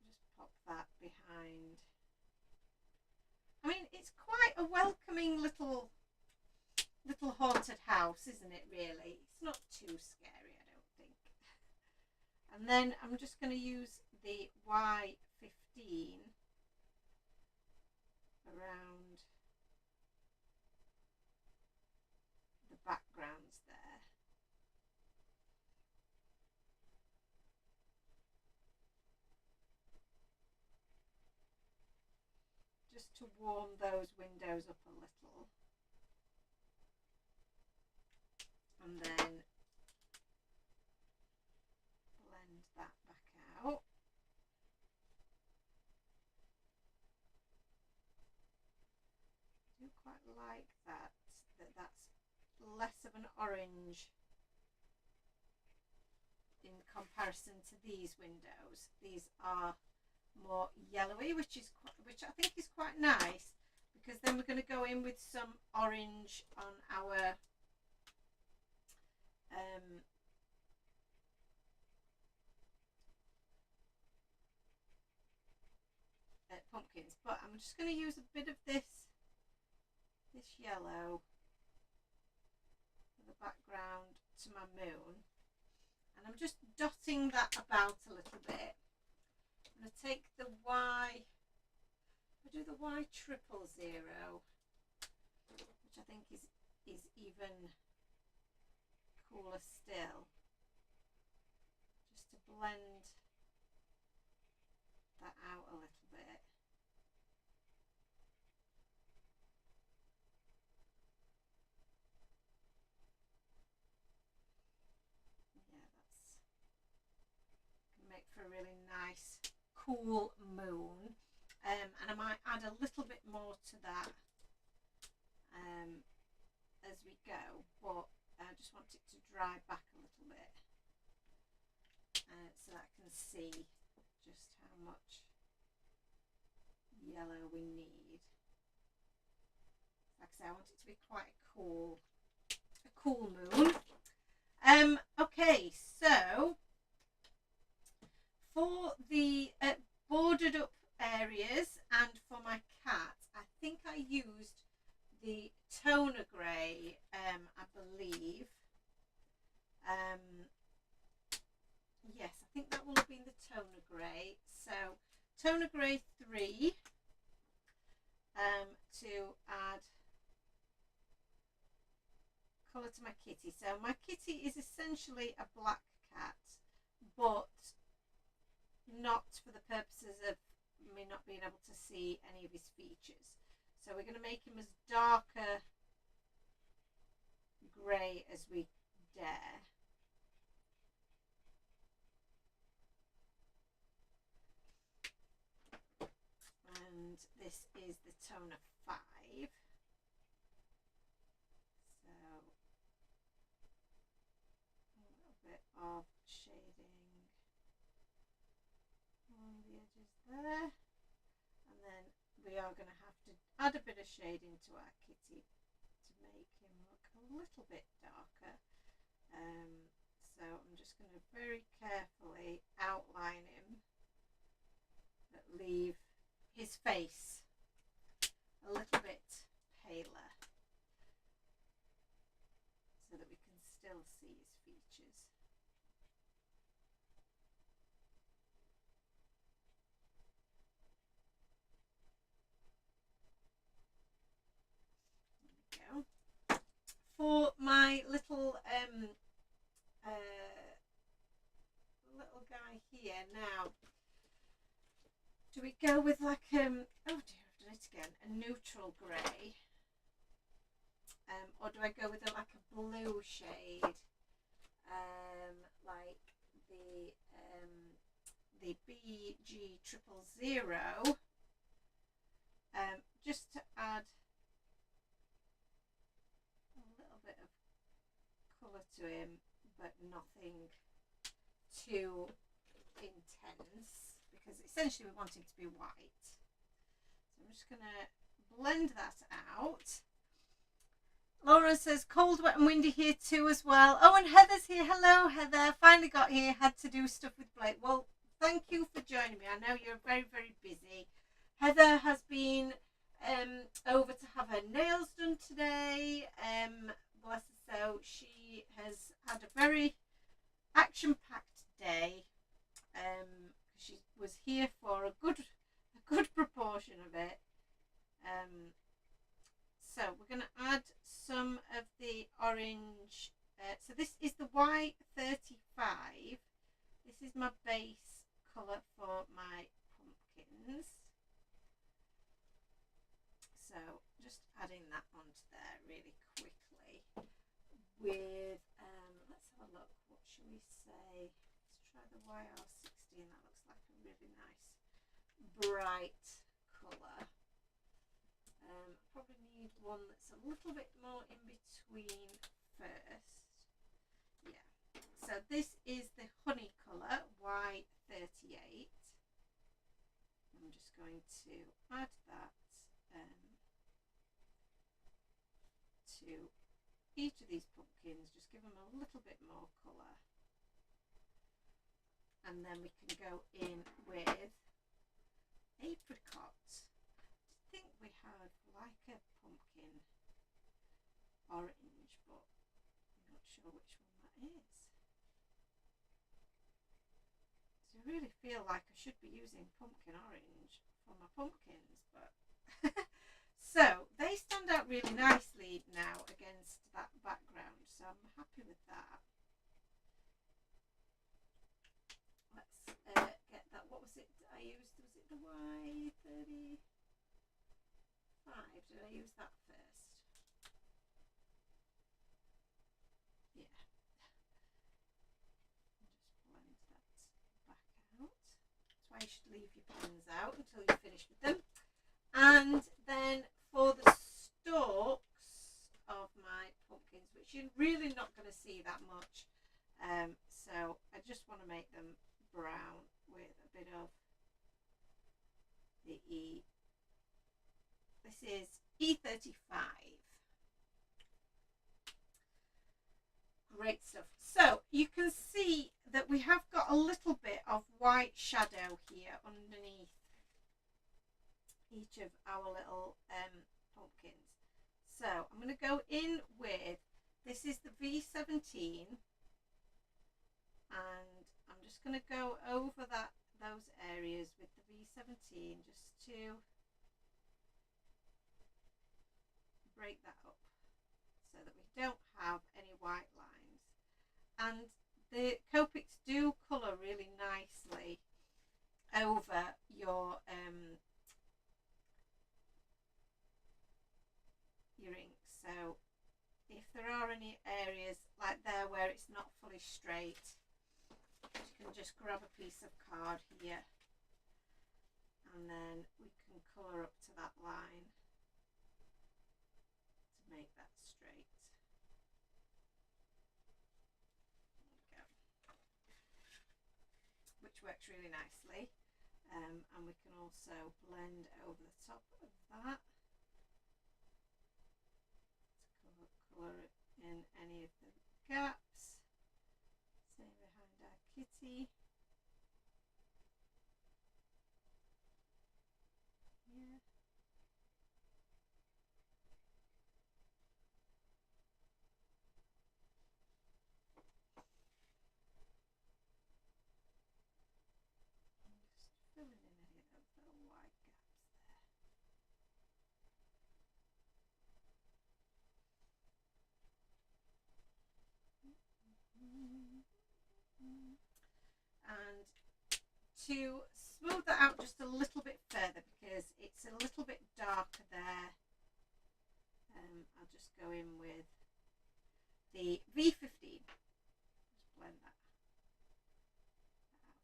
S1: just pop that behind. I mean, it's quite a welcoming little haunted house, isn't it, really? It's not too scary, I don't think. And then I'm just going to use the Y15 around backgrounds there. Just to warm those windows up a little. And then blend that back out. I do quite like that's less of an orange in comparison to these windows. These are more yellowy, which I think is quite nice, because then we're going to go in with some orange on our pumpkins. But I'm just going to use a bit of this yellow for the background to my moon, and I'm just dotting that about a little bit. I'm going to take the Y, I do the Y000, which I think is even cooler still, just to blend that out a little bit. Yeah, that's going to make for a really nice cool moon. And I might add a little bit more to that as we go, but I just want it to dry back a little bit so that I can see just how much yellow we need. Like I say, I want it to be quite a cool moon. Okay, so for the bordered up areas and for my cat, I think I used the toner grey, I believe. Yes, I think that will have been the toner grey. So toner grey 3 to add colour to my kitty. So my kitty is essentially a black cat, but not for the purposes of me not being able to see any of his features. So we're going to make him as darker grey as we dare. And this is the toner 5. So a little bit of shading on the edges there, and then we are going to have to add a bit of shading to our kitty to make him look a little bit darker. So I'm just going to very carefully outline him, but leave his face a little bit paler so that we can still see his features. There we go. For my little little guy here now, do we go with like oh dear, I've done it again, a neutral grey, or do I go with like a blue shade, like the BG000, just to add a little bit of colour to him, but nothing too intense, because essentially we want him to be white. So I'm just going to blend that out. Lauren says cold, wet and windy here too as well. Oh, and Heather's here. Hello Heather, finally got here, had to do stuff with Blake. Well, thank you for joining me. I know you're very, very busy. Heather has been over to have her nails done today. Bless her. So she has had a very action-packed day. She was here for a good proportion of it. So we're going to add some of the orange. So this is the Y35. This is my base colour for my pumpkins. So just adding that onto there really quickly with, let's have a look, what should we say? Let's try the YR16, that looks like a really nice bright colour. Probably need one that's a little bit more in between first. Yeah, so this is the honey colour, Y38. I'm just going to add that to each of these pumpkins, just give them a little bit more colour. And then we can go in with apricot. I think we had like a pumpkin orange, but I'm not sure which one that is. So I really feel like I should be using pumpkin orange for my pumpkins, but so they stand out really nicely now against that background, so I'm happy with that. Let's get that. What was it I used? Was it the Y35? Did I use that first? Yeah. Just blend that back out. That's why you should leave your pens out until you finish with them. And then for the stalks of my pumpkins, which you're really not going to see that much, so I just want to make them brown with a bit of the E. This is E35. Great stuff. So you can see that we have got a little bit of white shadow here underneath each of our little pumpkins. So I'm going to go in with, this is the V17, and I'm just going to go over those areas with the V17 just to break that up so that we don't have any white lines. And the Copics do colour really nicely over your ink. So if there are any areas like there where it's not fully straight, you can just grab a piece of card here and then we can colour up to that line to make that straight. There we go. Which works really nicely, and we can also blend over the top of that to colour in any of the gaps. Same behind our kitty. Yeah. Just filling in any of those little white gaps there. And to smooth that out just a little bit further, because it's a little bit darker there, I'll just go in with the V15. Just blend that out a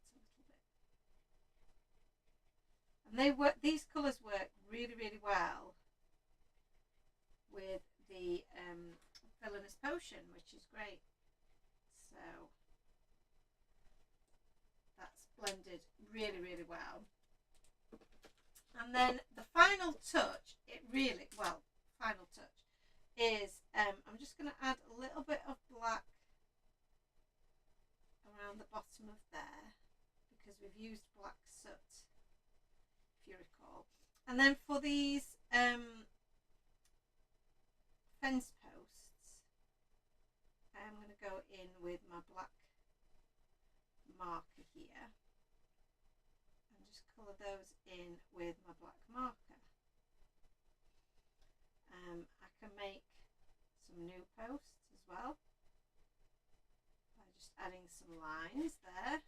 S1: little bit. And these colours work really, really well with the Villainous Potion, which is great. So that's blended really, really well. And then the final touch, final touch is I'm just going to add a little bit of black around the bottom of there, because we've used black soot, if you recall. And then for these fence posts, I'm going to go in with my black marker here and just colour those in with my black marker. I can make some new posts as well by just adding some lines there.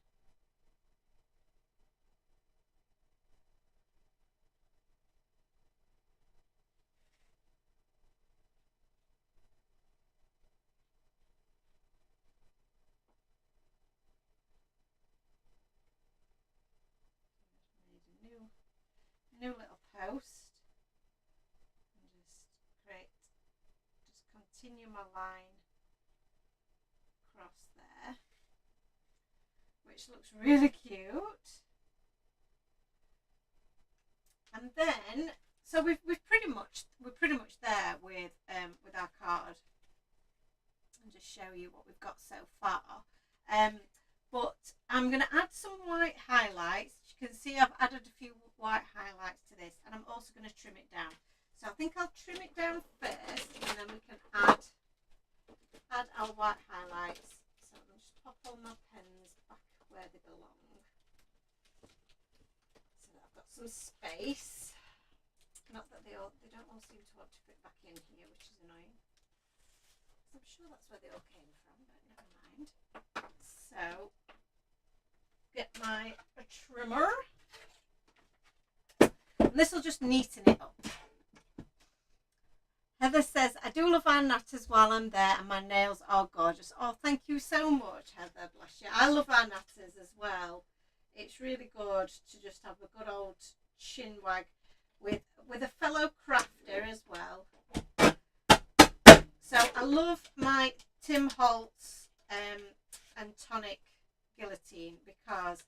S1: New little post, and just continue my line across there, which looks really cute. And then, so we're pretty much there with our card. And just show you what we've got so far. But I'm going to add some white highlights. As you can see, I've added a few white highlights to this, and I'm also going to trim it down. So I think I'll trim it down first, and then we can add our white highlights. So I'll just pop all my pens back where they belong, so that I've got some space. Not that they don't all seem to want to fit back in here, which is annoying. I'm sure that's where they all came from, but never mind. So, get my trimmer. And this will just neaten it up. Heather says, I do love our natters while I'm there, and my nails are gorgeous. Oh, thank you so much, Heather. Bless you. I love our natters as well. It's really good to just have a good old chin wag with a fellow crafter as well. So I love my Tim Holtz and tonic guillotine because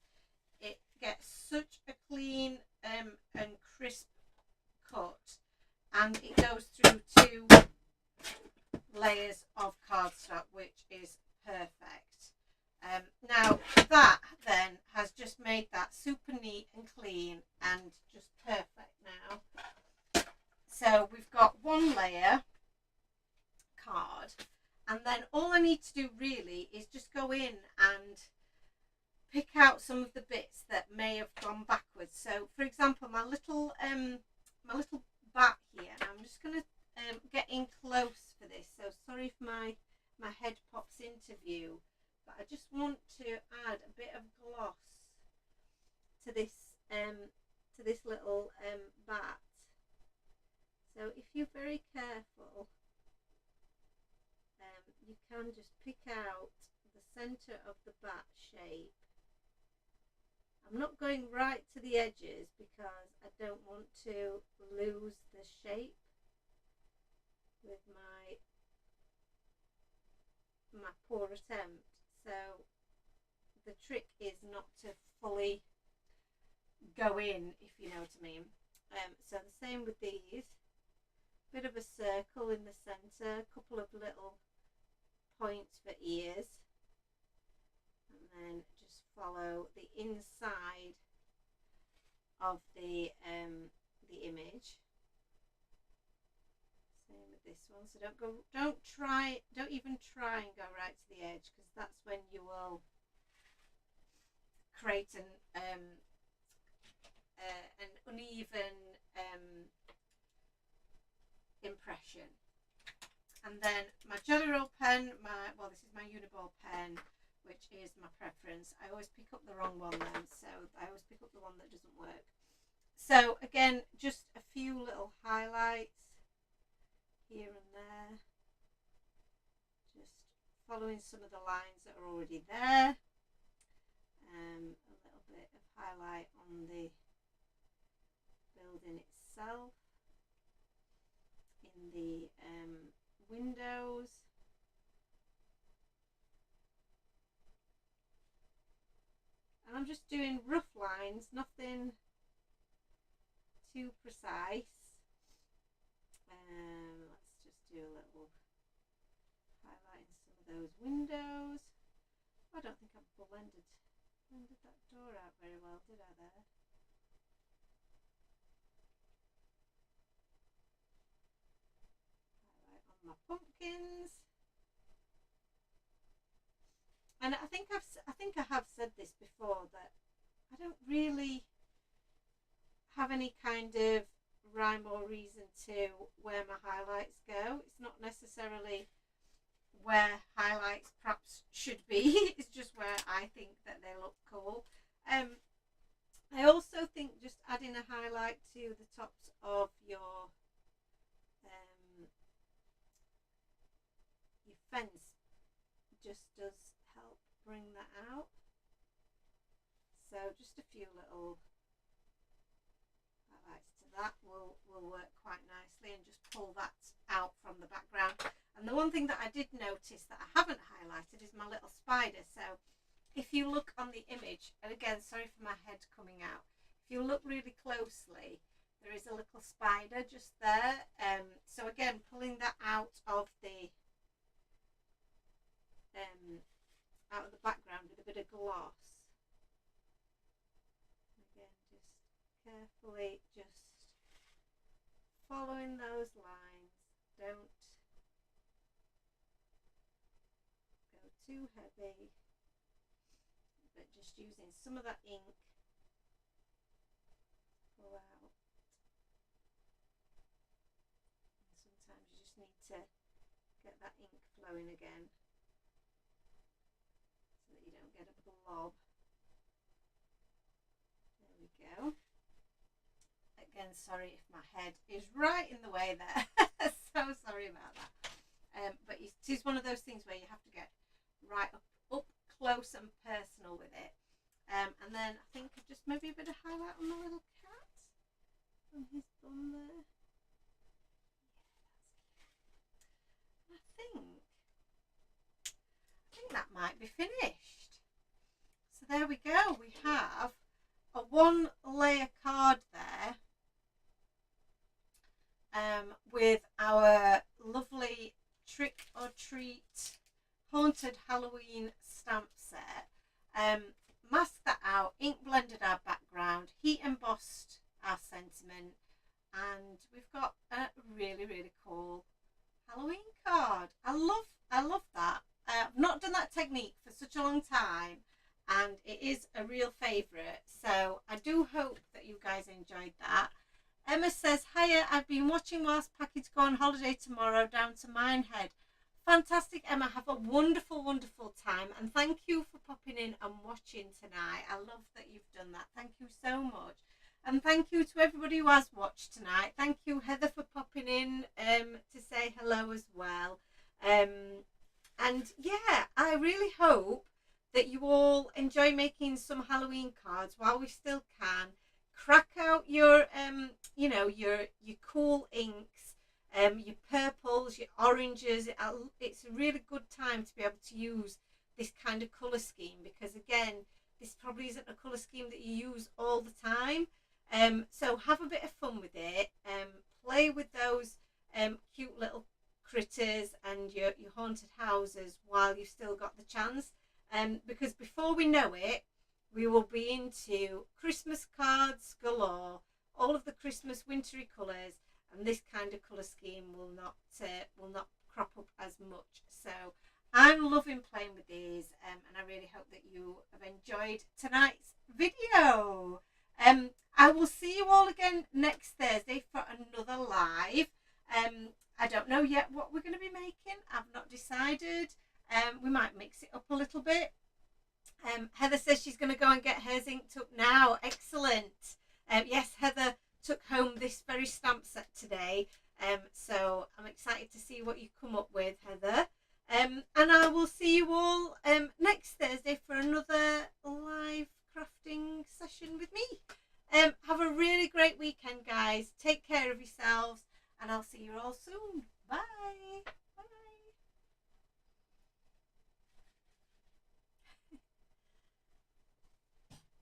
S1: it gets such a clean and crisp cut, and it goes through 2 layers of cardstock, which is perfect. Now that then has just made that super neat and clean and just perfect now. So we've got 1 layer card, and then all I need to do really is just go in and pick out some of the bits that may have gone backwards. So for example, my little bat here, and I'm just going to get in close for this, so sorry if my head pops into view, but I just want to add a bit of gloss to this little bat. So if you're very careful, you can just pick out the center of the bat shape. I'm not going right to the edges because I don't want to lose the shape with my poor attempt. So the trick is not to fully go in, if you know what I mean. So the same with these. Bit of a circle in the center, a couple of little points for ears, and then just follow the inside of the image. Same with this one. So don't even try and go right to the edge, because that's when you will create an uneven impression. And then my Jelly Roll pen, this is my Uniball pen, which is my preference. I always pick up the wrong one then, so I always pick up the one that doesn't work. So again, just a few little highlights here and there, just following some of the lines that are already there. A little bit of highlight on the building itself, in the windows, and I'm just doing rough lines, nothing too precise. Let's just do a little highlight in some of those windows. I don't think I've blended that door out very well, did I there? My pumpkins, and I think I have said this before, that I don't really have any kind of rhyme or reason to where my highlights go. It's not necessarily where highlights perhaps should be. It's just where I think that they look cool. I also think just adding a highlight to the tops of your fence just does help bring that out. So just a few little highlights to that will work quite nicely, and just pull that out from the background. And the one thing that I did notice that I haven't highlighted is my little spider. So if you look on the image, and again, sorry for my head coming out, if you look really closely, there is a little spider just there. So again, pulling that out of the background with a bit of gloss. Again, just carefully just following those lines. Don't go too heavy, but just using some of that ink to pull out. And sometimes you just need to get that ink flowing again so that you don't get a blob. There we go. Again, sorry if my head is right in the way there. So sorry about that. But it is one of those things where you have to get right up close and personal with it. And then I think just maybe a bit of highlight on the little cat on his bum there. Yeah, that's cute. I think that might be finished. So there we go. We have a 1-layer card there. With our lovely Trick or Treat Haunted Halloween stamp set. Masked that out, ink blended our background, heat embossed our sentiment, and we've got a really, really cool Halloween card. I love that. I've not done that technique for such a long time, and it is a real favourite. So I do hope that you guys enjoyed that. Emma says, hiya, I've been watching whilst packing to go on holiday tomorrow down to Minehead. Fantastic, Emma. Have a wonderful, wonderful time. And thank you for popping in and watching tonight. I love that you've done that. Thank you so much. And thank you to everybody who has watched tonight. Thank you, Heather, for popping in to say hello as well. And yeah, I really hope that you all enjoy making some Halloween cards while we still can. Crack out your, your cool inks, your purples, your oranges. It's a really good time to be able to use this kind of colour scheme, because again, this probably isn't a colour scheme that you use all the time. So have a bit of fun with it. Play with those cute little critters and your haunted houses while you've still got the chance. Because before we know it, we will be into Christmas cards galore, all of the Christmas wintry colours, and this kind of colour scheme will not crop up as much. So I'm loving playing with these, and I really hope that you have enjoyed tonight's video. I will see you all again next Thursday for another live. I don't know yet what we're going to be making. I've not decided. We might mix it up a little bit. Heather says she's going to go and get hers inked up now. Excellent. Yes, Heather took home this very stamp set today. So I'm excited to see what you come up with, Heather. And I will see you all next Thursday for another live crafting session with me. Have a really